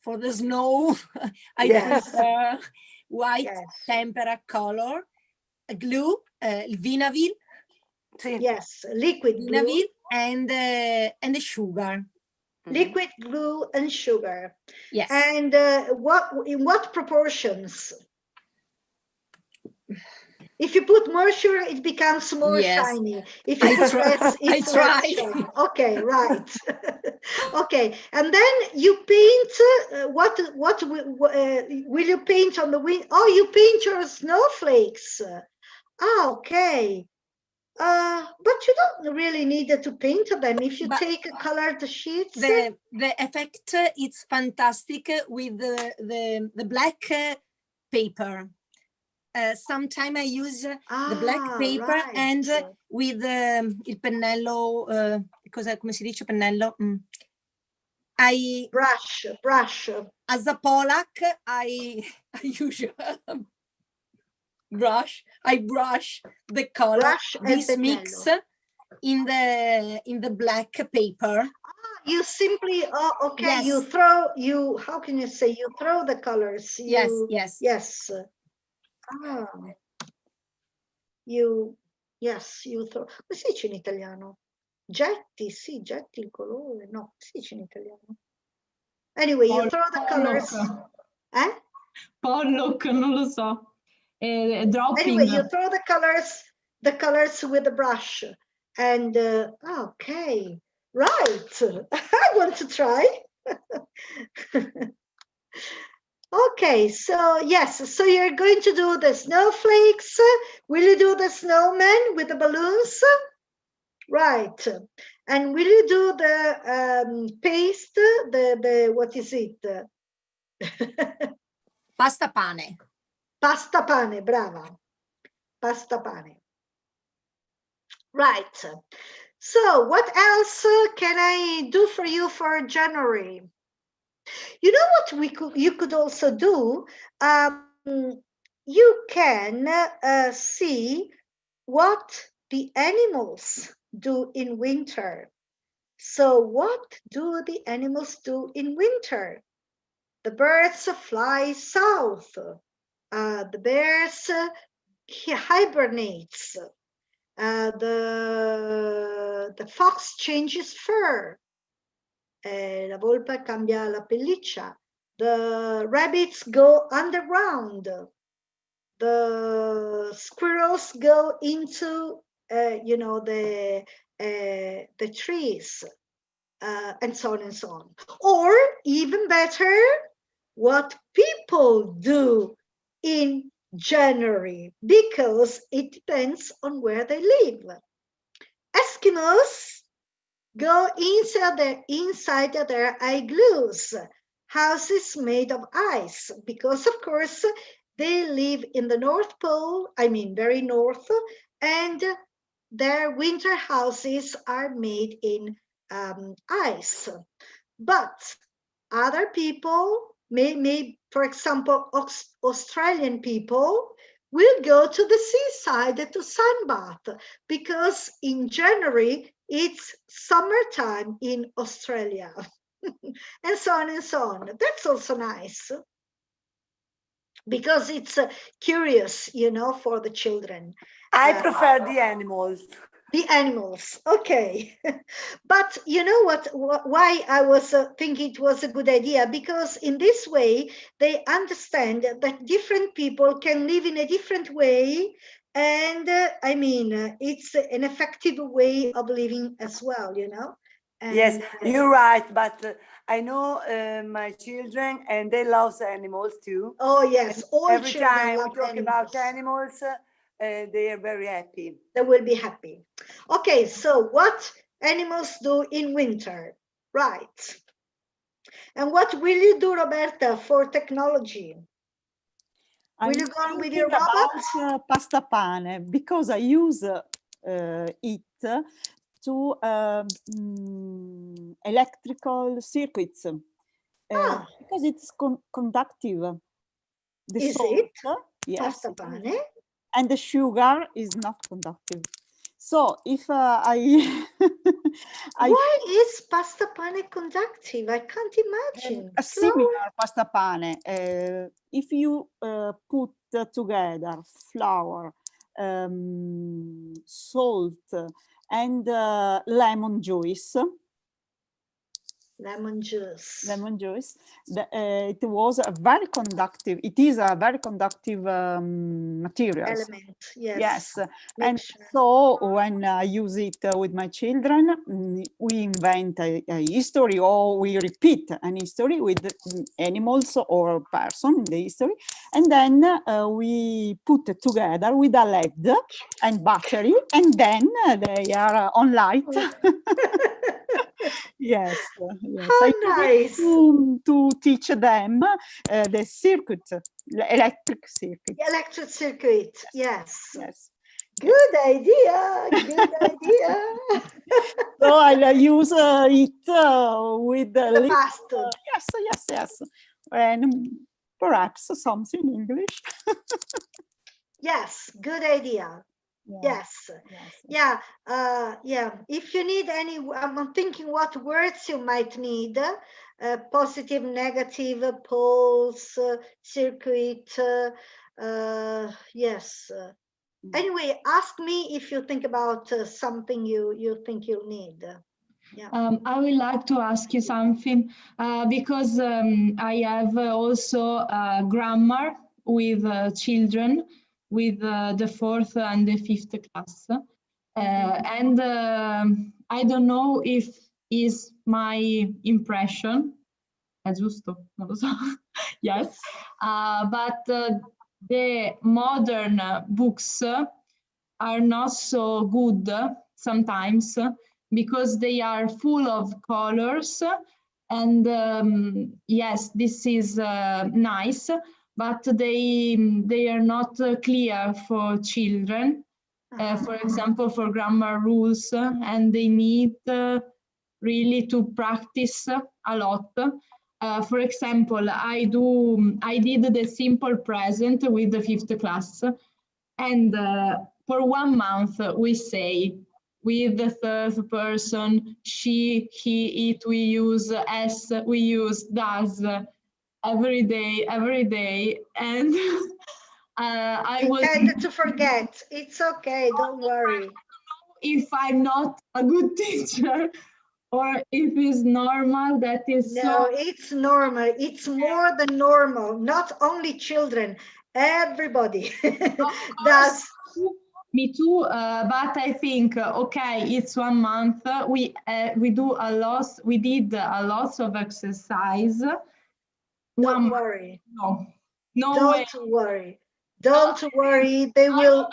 for the snow, I prefer white tempera color, glue, vinavil. Yes, liquid glue. And the sugar. Liquid glue and sugar. Yes. And in what proportions? If you put more sugar, it becomes more shiny. If you put less, it's less shiny. Okay, right. Okay, and then you paint. What will you paint on the wind? Oh, you paint your snowflakes. Ah, okay. But you don't really need to paint them if you take colored sheets. The effect is fantastic with the black paper. Sometimes I use the black paper and with il pennello, come si dice pennello? Brush. As a Polak, I use brush. I brush the color. This mix in the black paper. You simply okay. Yes. How can you say? You throw the colors. Yes. You throw. Come si dice in italiano? Getti il colore. No, come si dice in italiano? Anyway, you throw the colors. Pollock, non lo so. Dropping. Anyway, you throw the colors with the brush. And okay, right. I want to try. Okay, so yes, so you're going to do the snowflakes. Will you do the snowman with the balloons? Right. And will you do the paste, the what is it? Pasta pane. Pasta pane, brava. Pasta pane. Right. So what else can I do for you for January? You know what you could also do? You can see what the animals do in winter. So what do the animals do in winter? The birds fly south. The bears hibernates. The fox changes fur. La volpe cambia la pelliccia. The rabbits go underground. The squirrels go into, the trees, and so on and so on. Or even better, what people do in January, because it depends on where they live. Eskimos go inside their igloos, houses made of ice, because of course they live in the North Pole, very north, and their winter houses are made in ice. But other people, for example, Australian people, will go to the seaside to sunbath, because in January it's summertime in Australia. And so on and so on. That's also nice. because it's curious, you know, for the children. I prefer the animals. The animals, okay. But you know why I was thinking it was a good idea? Because in this way, they understand that different people can live in a different way. And I mean, it's an effective way of living as well, you know? And, yes, you're right. But I know my children and they love animals too. Oh, yes. All every time we talk about animals, they are very happy. They will be happy. Okay, so what animals do in winter? Right. And what will you do, Roberta, for technology? Will you go on with your robots? Pasta pane, because I use it to electrical circuits. Because it's conductive. The is salt, it? Yes, Pasta pane? And the sugar is not conductive. So if I... Why is pasta pane conductive? I can't imagine. A similar pasta pane. If you put together flour, salt, and lemon juice. Lemon juice. Lemon juice. It was a very conductive. It is a very conductive material. Element. Yes. Yes. And so when I use it with my children, we invent a history, or we repeat an history with animals or person in the history, and then we put it together with a LED and battery, and then they are on light. Yes, yes. How nice. To teach them the circuit, the electric circuit. The electric circuit, yes. Yes. Good idea, good idea. So I'll use it with the past. Yes. And perhaps something in English. Yes, good idea. Yes. Yeah. If you need any, I'm thinking what words you might need. Positive, negative, pulse, circuit. Yes. Anyway, ask me if you think about something you think you'll need. Yeah. I would like to ask you something because I have also grammar with children with the 4th and the 5th class. And I don't know if is my impression, è giusto? Non lo so. Yes. But the modern books are not so good sometimes because they are full of colors, and yes, this is nice, but they are not clear for children. For example, for grammar rules, and they need really to practice a lot. For example, I did the simple present with the 5th class, and for 1 month we say with the 3rd person, she, he, it, we use s, we use does every day, and I tend to forget. It's okay, don't worry. I don't know if I'm not a good teacher or if it's normal. That is no, it's normal. It's more than normal. Not only children, everybody does. Me too, but I think okay, it's 1 month. We do a lot. We did a lot of exercise. Don't worry. No don't way. Worry. Don't worry. They will.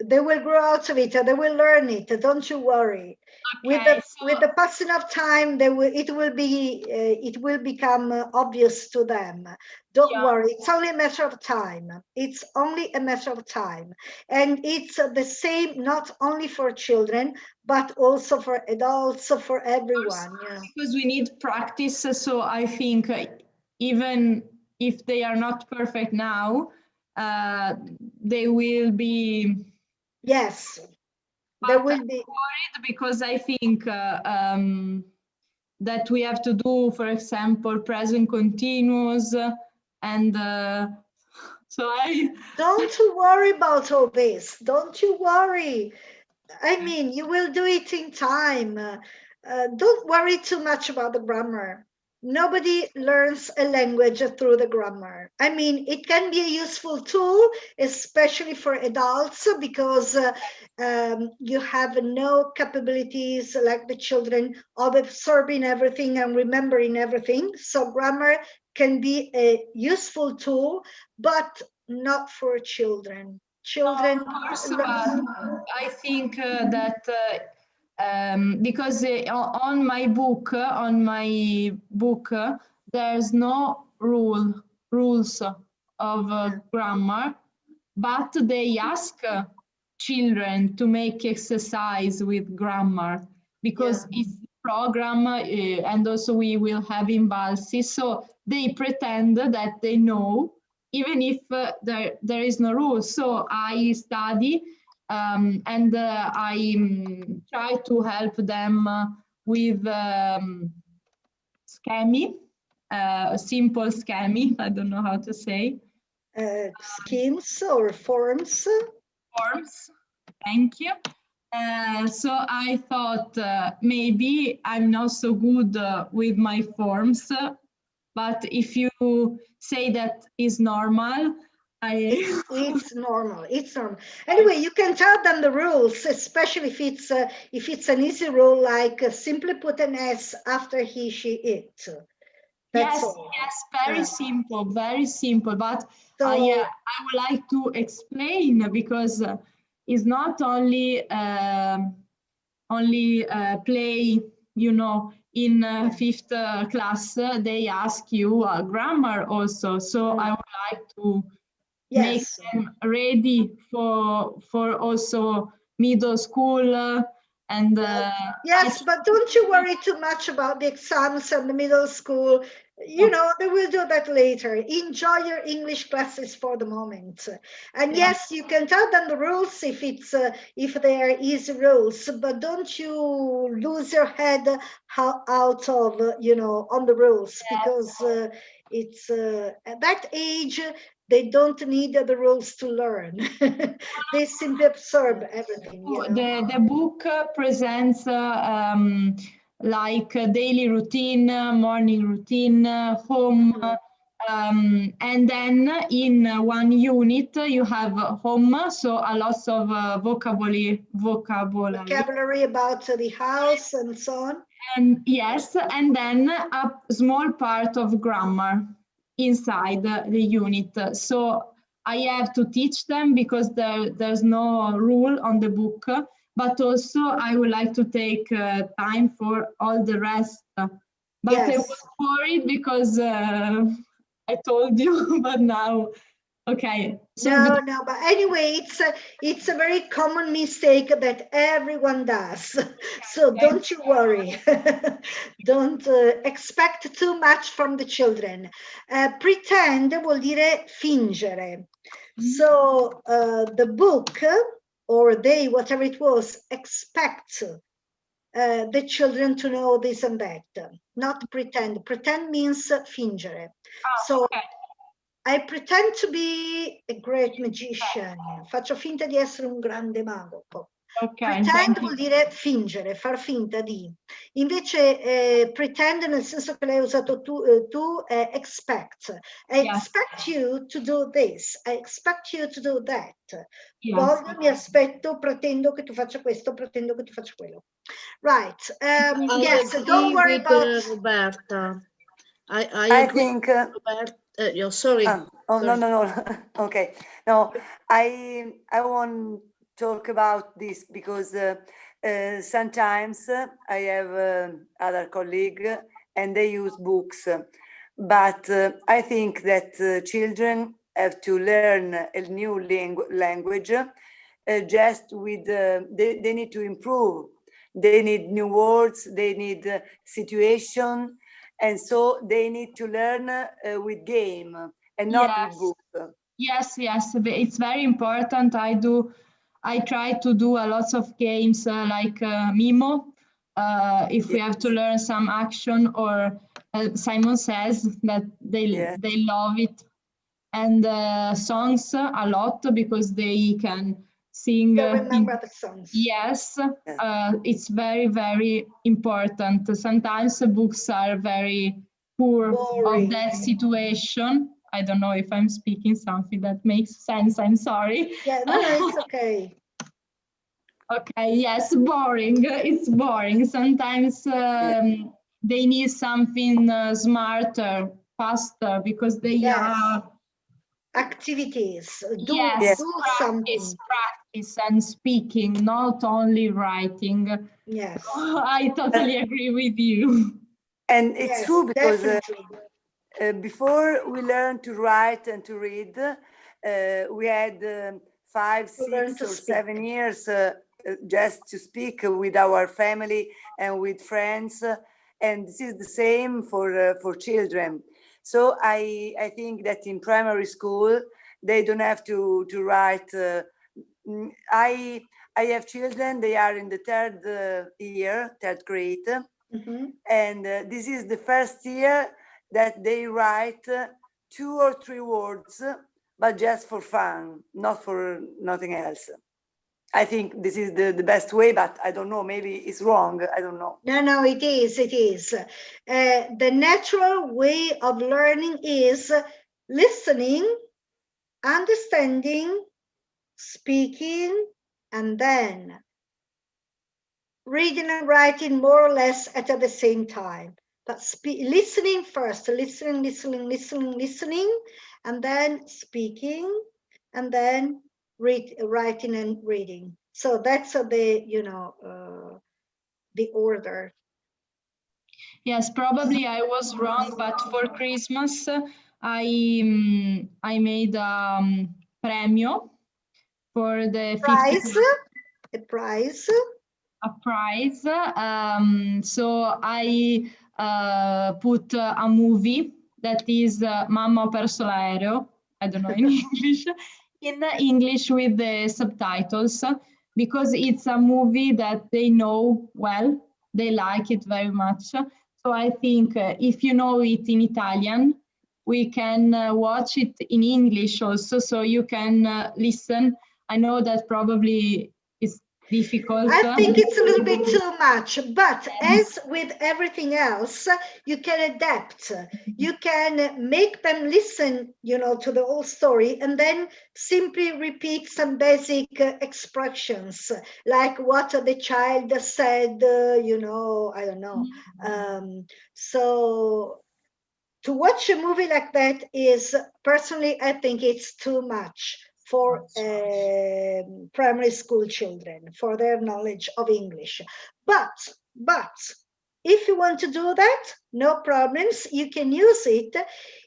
They will grow out of it. They will learn it. Don't you worry. Okay, with the passing of time, it will become obvious to them. Don't worry. It's only a matter of time. It's only a matter of time, and it's the same not only for children but also for adults, for everyone. Yeah. Because we need practice. So I think even if they are not perfect now, they will be. Yes, they will be worried because I think that we have to do, for example, present continuous, and so I... Don't you worry about all this. Don't you worry. I mean, you will do it in time. Don't worry too much about the grammar. Nobody learns a language through the grammar. I mean, it can be a useful tool, especially for adults, because you have no capabilities like the children of absorbing everything and remembering everything. So grammar can be a useful tool, but not for children. Children, of course, but I think that because on my book, there's no rules of grammar, but they ask children to make exercise with grammar, because it's program, and also we will have invalsi, so they pretend that they know, even if there is no rule. So I study and I try to help them with schemi, simple schemi, I don't know how to say. Schemes or forms? Forms, thank you. So I thought maybe I'm not so good with my forms, but if you say that is normal, it's normal. It's normal. Anyway, you can tell them the rules, especially if it's an easy rule, like simply put an S after he, she, it. That's all. Yes, very simple, very simple. But so, I would like to explain, because it's not only play, you know, in fifth class, they ask you grammar also. So I would like to make them ready for also middle school. And yes, but don't you worry too much about the exams and the middle school. You know, they will do that later. Enjoy your English classes for the moment. And yes, you can tell them the rules if they are easy rules, but don't you lose your head out of, you know, on the rules, because it's at that age, they don't need the rules to learn. They simply absorb everything. You know? The book presents like daily routine, morning routine, home, and then in one unit you have home, so a lot of vocabulary about the house and so on. And yes, and then a small part of grammar inside the unit. So I have to teach them, because there's no rule on the book, but also I would like to take time for all the rest. But I was worried because I told you, but now, okay. So no, but anyway, it's a very common mistake that everyone does. So don't you worry. Don't expect too much from the children. Pretend vuol dire fingere. So the book, or they, whatever it was, expect the children to know this and that. Not pretend. Pretend means fingere. So I pretend to be a great magician. Faccio finta di essere un grande mago. Pretend vuol dire fingere, far finta di. Invece pretend, nel senso che l'hai usato tu expect. I expect you to do this. I expect you to do that. Voglio, mi aspetto, pretendo che tu faccia questo, pretendo che tu faccia quello. Right. Yes, don't worry about Roberta. I think you're sorry. sorry. No. Okay. No, I want to talk about this because sometimes I have other colleagues and they use books, but I think that children have to learn a new language just with they need to improve. They need new words. They need situation. And so they need to learn with game and not with book. Yes, it's very important. I try to do a lot of games like Mimo, if we have to learn some action, or Simon says that they love it, and songs a lot because they can sing. They remember the songs. Yes, it's very, very important. Sometimes books are very poor Boring. of that situation. I don't know if I'm speaking something that makes sense. I'm sorry. Yeah, no, it's okay. Okay, yes, boring. It's boring. Sometimes they need something smarter, faster, because they are activities. Do practice and speaking, not only writing. Yes, I totally agree with you. And it's true because before we learned to write and to read, we had 5, 6, or 7 years just to speak with our family and with friends, and this is the same for children. So I think that in primary school they don't have to write. I have children, they are in the third grade, and this is the first year that they write 2 or 3 words, but just for fun, not for nothing else. I think this is the best way, but I don't know, maybe it's wrong, I don't know. No, it is. The natural way of learning is listening, understanding, speaking, and then reading and writing more or less at the same time. But listening first, listening, and then speaking, and then writing and reading. So that's the order. Yes, probably I was wrong, but for Christmas I made premio for the prize. A prize. So I put a movie that is Mamma ho perso l'aereo. I don't know in English. In English with the subtitles, because it's a movie that they know well. They like it very much. So I think if you know it in Italian, we can watch it in English also, so you can listen. I know that probably it's difficult. I think it's a little bit too much, but as with everything else, you can adapt. You can make them listen, to the whole story, and then simply repeat some basic expressions, like what the child said, I don't know. So to watch a movie like that is, personally, I think it's too much for primary school children, for their knowledge of English. But if you want to do that, no problems. You can use it.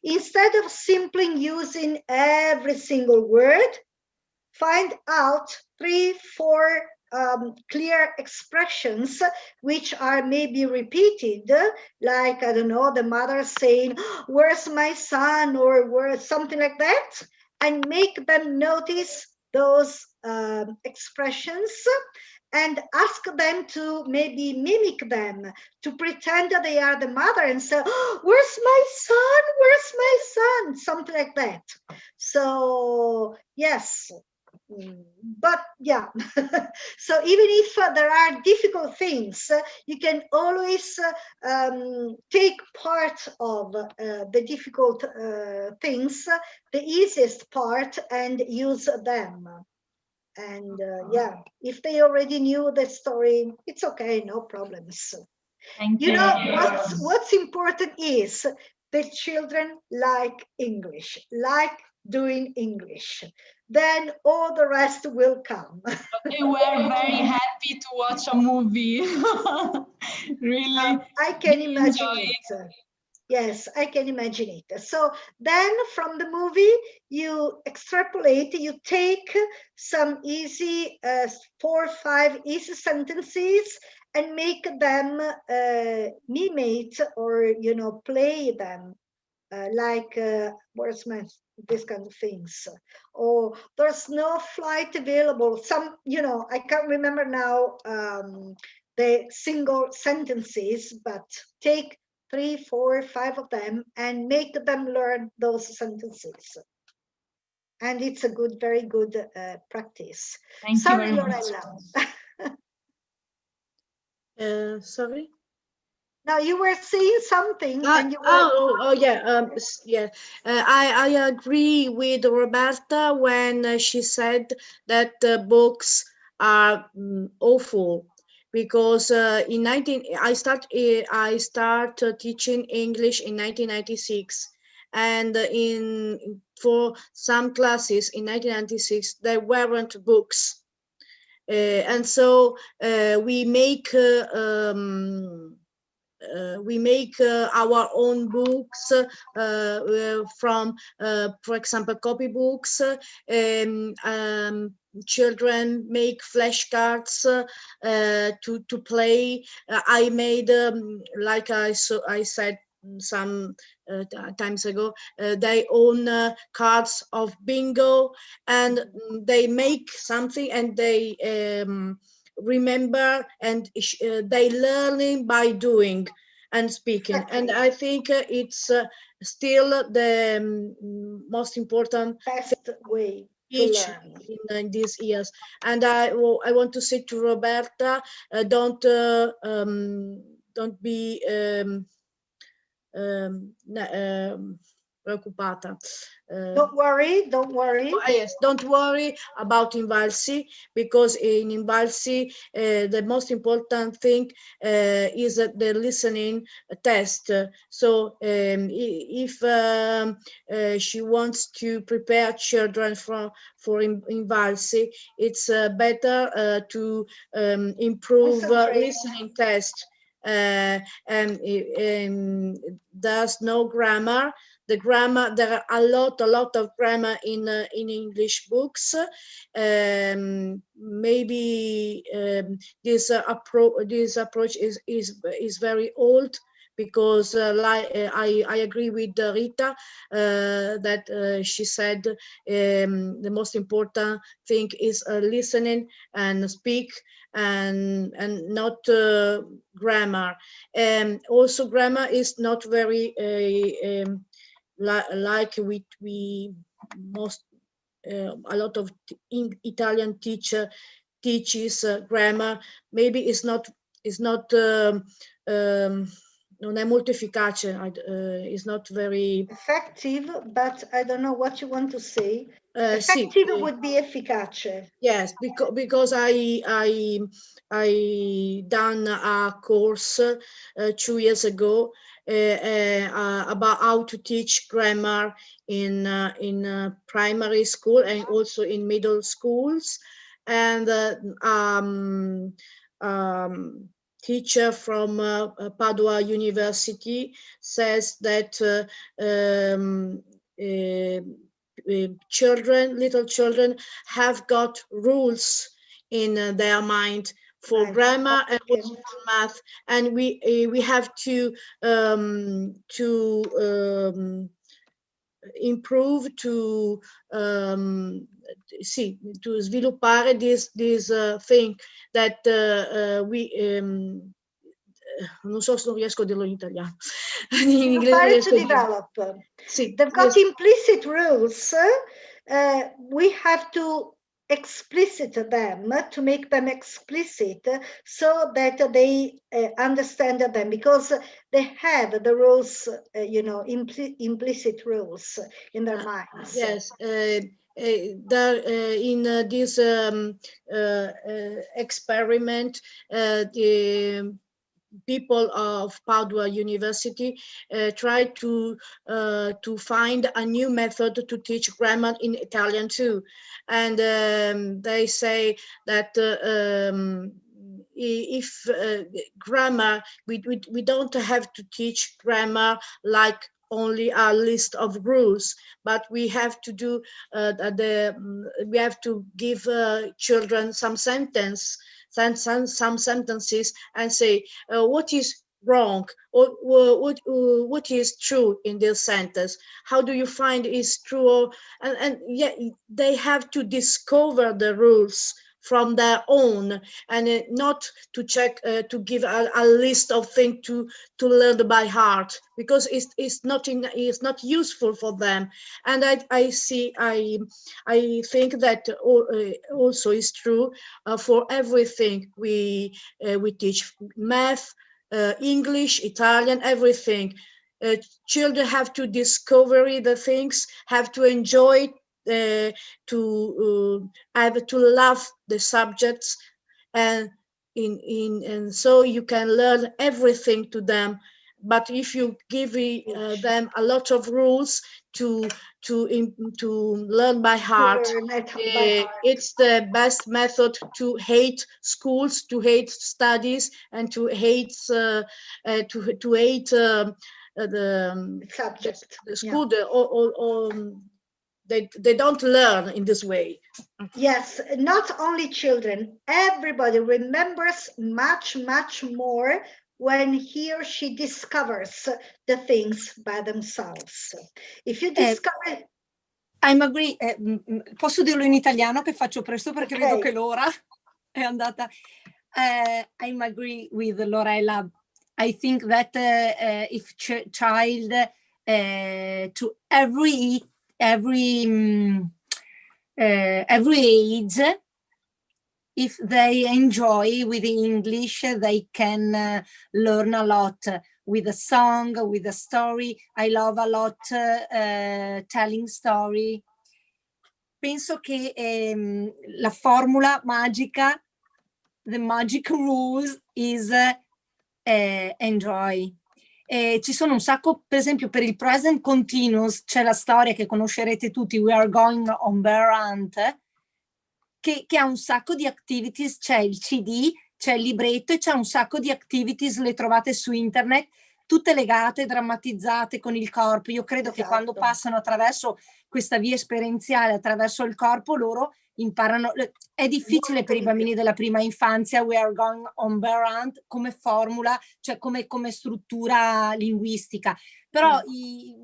Instead of simply using every single word, find out 3, 4 clear expressions which are maybe repeated, like, I don't know, the mother saying, "Where's my son?" or where's something like that, and make them notice those expressions and ask them to maybe mimic them, to pretend that they are the mother and say, "Oh, where's my son? Where's my son?" Something like that. So, yes. But yeah, so even if there are difficult things, you can always take part of the difficult things, the easiest part, and use them. And yeah, if they already knew the story, it's okay, no problems. What's important is the children like English, like doing English. Then all the rest will come. They were very happy to watch a movie. Really, I can imagine it. Yes, I can imagine it. So then from the movie, you extrapolate, you take some easy 4 or 5 easy sentences and make them mimate or, play them. Like, where's my, this kind of things, or there's no flight available. Some, I can't remember now the single sentences, but take 3, 4, 5 of them and make them learn those sentences. And it's a good, very good practice. Thank you very much. Sorry? Now you were saying something, and you were... yeah. I agree with Roberta when she said that books are awful, because I start teaching English in 1996, and for some classes in 1996 there weren't books, and so we make our own books from, for example, copybooks. Children make flashcards to play. I made, like I said some times ago, they own cards of bingo, and they make something, and they remember, and they learning by doing and speaking. Exactly. And I think it's still the most important best way to learn in these years. And I want to say to Roberta, don't be preoccupata. Don't worry. Yes, don't worry about Invalsi, because in Invalsi the most important thing is the listening test. So if she wants to prepare children for Invalsi, it's better to improve listening test. And there's no grammar. The grammar, there are a lot of grammar in English books. Maybe this approach is very old, because I agree with Rita that she said the most important thing is listening and speak, and not grammar. Also, grammar is not very like we most a lot of Italian teacher teaches grammar. Maybe it's not non è molto efficace, it's not very effective, but I don't know what you want to say. Effective would be efficace. Yes, because I done a course 2 years ago about how to teach grammar in primary school and also in middle schools, and teacher from Padua University says that little children have got rules in their mind for grammar and also for math, and we have to improve, to sviluppare this thing that we non so se non riesco a dirlo in italiano. In inglese to develop. Sì, they've got implicit rules. We have to explicit them, to make them explicit, so that they understand them, because they have the rules, implicit rules in their minds. Yes. In this experiment, the people of Padua University tried to find a new method to teach grammar in Italian too, and they say that if grammar, we don't have to teach grammar like only a list of rules, but we have to do we have to give children some sentences and say what is wrong, or what is true in this sentence. How do you find is true? And yeah, they have to discover the rules from their own, and not to check, to give a list of things to learn by heart, because it's not useful for them. And I think that also is true for everything. We teach math, English, Italian, everything. Children have to discover the things, have to enjoy, have to love the subjects, and so you can learn everything to them. But if you give them a lot of rules to learn by heart, it's the best method to hate schools, to hate studies, and to hate the subject, the school. They don't learn in this way. Yes, not only children, everybody remembers much more when he or she discovers the things by themselves. If you discover... I'm agree. Posso dirlo in italiano che faccio presto perché vedo che l'ora è andata. I'm agree with Lorella. I think that if child to every age, if they enjoy with English, they can learn a lot with a song, with a story. I love a lot telling story. Penso che la formula magica, the magic rules is enjoy. Ci sono un sacco, per esempio per il present continuous c'è la storia che conoscerete tutti, We Are Going on Bear Hunt, che ha un sacco di activities, c'è il CD, c'è il libretto e c'è un sacco di activities, le trovate su internet, tutte legate, drammatizzate con il corpo. Io credo che quando passano attraverso questa via esperienziale, attraverso il corpo, loro imparano. È difficile per i bambini della prima infanzia, We Are Going on Bear Hunt, come formula, cioè come struttura linguistica, però i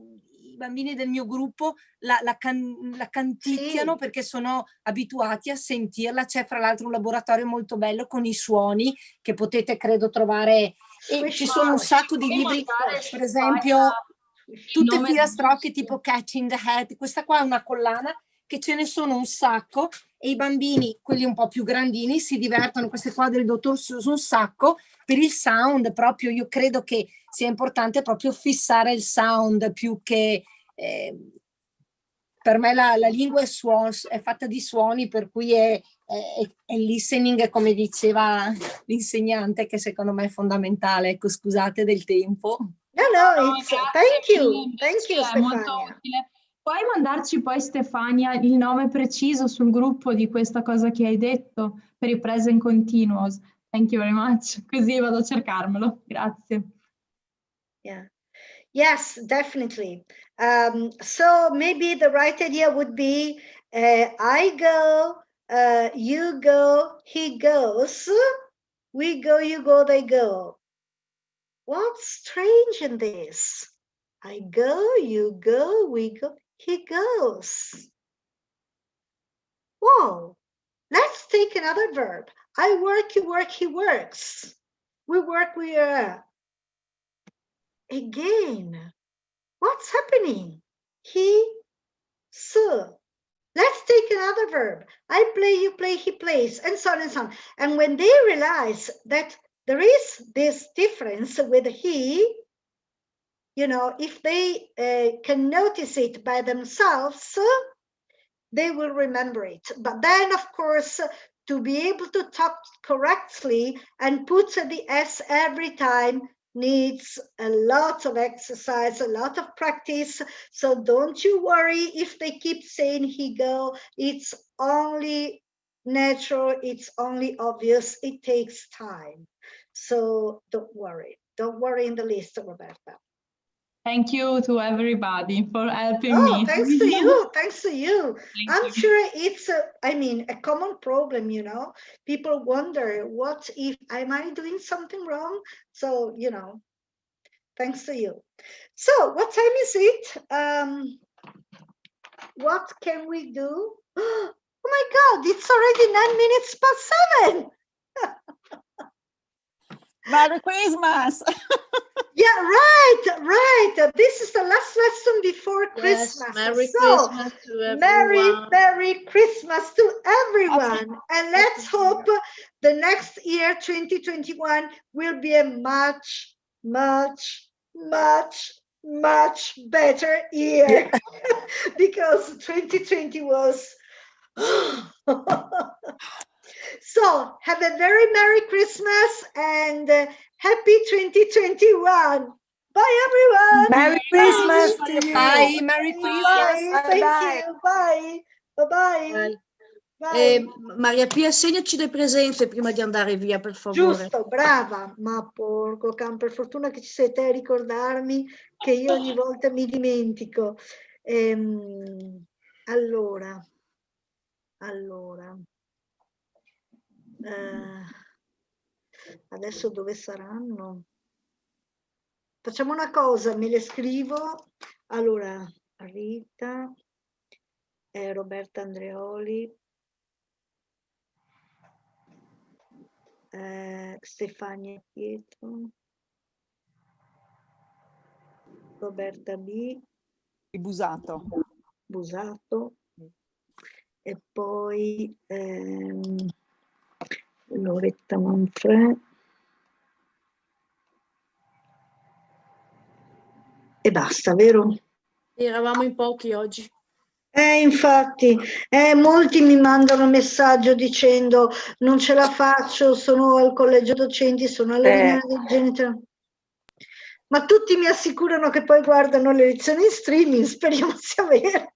bambini del mio gruppo la canticchiano perché sono abituati a sentirla. C'è fra l'altro un laboratorio molto bello con i suoni che potete credo trovare, e ci sono un sacco di libri, per esempio tutte filastrocche tipo Catching the Hat. Questa qua è una collana che ce ne sono un sacco e i bambini, quelli un po' più grandini, si divertono. Queste qua del dottor Seuss un sacco per il sound. Proprio io credo che sia importante proprio fissare il sound più che per me la lingua è fatta di suoni, per cui è listening, come diceva l'insegnante, che secondo me è fondamentale. Ecco, scusate del tempo. No, thank you Stefania. Molto utile. Puoi mandarci poi, Stefania, il nome preciso sul gruppo di questa cosa che hai detto per il present continuous? Thank you very much. Così vado a cercarmelo. Grazie. Yeah. Yes, definitely. So maybe the right idea would be I go, you go, he goes, we go, you go, they go. What's strange in this? I go, you go, we go, he goes. Whoa, let's take another verb. I work, you work, he works. We work, we are. Again, what's happening? He, so. Let's take another verb. I play, you play, he plays, and so on and so on. And when they realize that there is this difference with he, you know, if they can notice it by themselves, they will remember it. But then, of course, to be able to talk correctly and put the S every time needs a lot of exercise, a lot of practice. So don't you worry if they keep saying he go. It's only natural, it's only obvious, it takes time. So don't worry in the least, Roberta. Thank you to everybody for helping me. Thanks to you. I'm sure it's a common problem, you know. People wonder, what if, am I doing something wrong? So, you know, thanks to you. So what time is it? What can we do? Oh my God, it's already 9 minutes past 7. Merry Christmas! Yeah, right. This is the last lesson before Christmas. Merry So, Christmas to everyone. Merry Christmas to everyone. And let's hope the next year, 2021, will be a much, much, much, much better year. Because 2020 was... So, have a very Merry Christmas and happy 2021. Bye, everyone. Merry Christmas to you. Bye, Merry Christmas. Bye. Thank you. Bye. Bye-bye. Maria Pia, segnaci le presenze prima di andare via, per favore. Giusto, brava. Ma porco can, per fortuna che ci sei te a ricordarmi, che io ogni volta mi dimentico. Allora. Adesso dove saranno? Facciamo una cosa, me le scrivo. Allora, Rita, Roberta Andreoli, Stefania Pietro, Roberta B. Busato. E poi Loretta Manfred. E basta, vero? Eravamo in pochi oggi. Infatti, molti mi mandano messaggio dicendo non ce la faccio, sono al collegio docenti, sono alla riunione dei genitori. Ma tutti mi assicurano che poi guardano le lezioni in streaming, speriamo sia vero.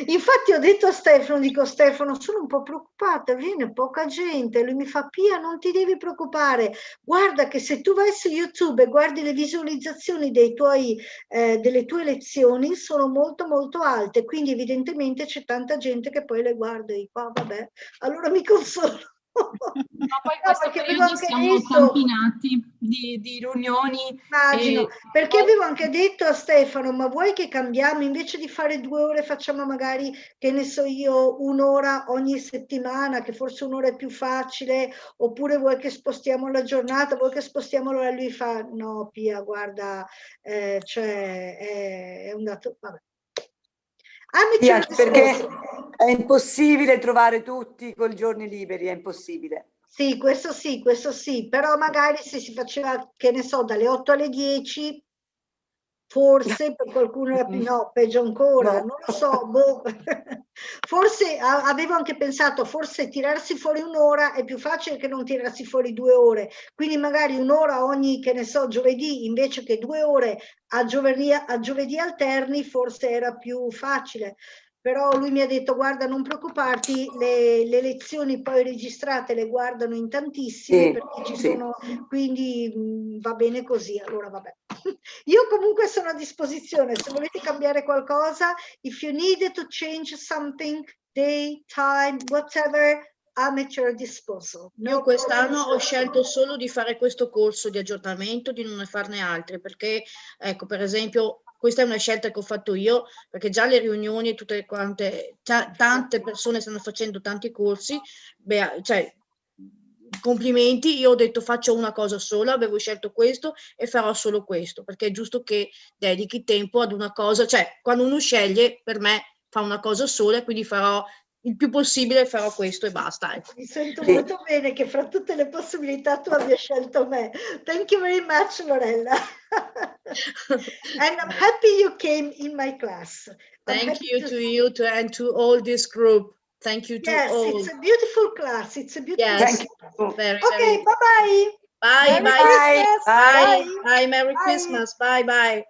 Infatti ho detto a Stefano, dico Stefano, sono un po' preoccupata, viene poca gente. Lui mi fa, Pia, non ti devi preoccupare, guarda che se tu vai su YouTube e guardi le visualizzazioni delle tue lezioni sono molto molto alte, quindi evidentemente c'è tanta gente che poi le guarda e dico, vabbè, allora mi consolo. Ma poi questo periodo siamo campinati di riunioni. Immagino, perché avevo anche detto a Stefano, ma vuoi che cambiamo, invece di fare 2 ore facciamo magari, che ne so io, 1 ora ogni settimana, che forse 1 ora è più facile, oppure vuoi che spostiamo la giornata, vuoi che spostiamo l'ora? Lui fa, no Pia, guarda, cioè è un dato, vabbè. Perché è impossibile trovare tutti con giorni liberi, è impossibile. Sì, questo sì, però magari se si faceva, che ne so, dalle 8 alle 10, forse per qualcuno era più, no, peggio ancora, non lo so, boh. Forse avevo anche pensato, forse tirarsi fuori 1 ora è più facile che non tirarsi fuori 2 ore, quindi magari 1 ora ogni, che ne so, giovedì, invece che 2 ore a giovedì alterni, forse era più facile. Però lui mi ha detto, guarda, non preoccuparti, le lezioni poi registrate le guardano in tantissime, perché ci sono, quindi va bene così, allora vabbè. Io comunque sono a disposizione, se volete cambiare qualcosa, if you need to change something, day, time, whatever, I'm at your disposal. Io quest'anno ho scelto solo di fare questo corso di aggiornamento, di non farne altri, perché, ecco, per esempio, questa è una scelta che ho fatto io, perché già le riunioni, tutte quante, tante persone stanno facendo tanti corsi, cioè, complimenti, io ho detto faccio una cosa sola, avevo scelto questo e farò solo questo, perché è giusto che dedichi tempo ad una cosa, cioè, quando uno sceglie, per me, fa una cosa sola e quindi farò il più possibile, farò questo e basta. Ecco. Mi sento molto bene che fra tutte le possibilità tu abbia scelto me. Thank you very much, Lorella. And I'm happy you came in my class. Thank you to you and to all this group. Thank you to all. Yes, it's a beautiful class. It's a beautiful class. Very, okay, bye-bye. Bye. Merry Christmas. Bye. Bye. Merry Christmas. Bye. Bye.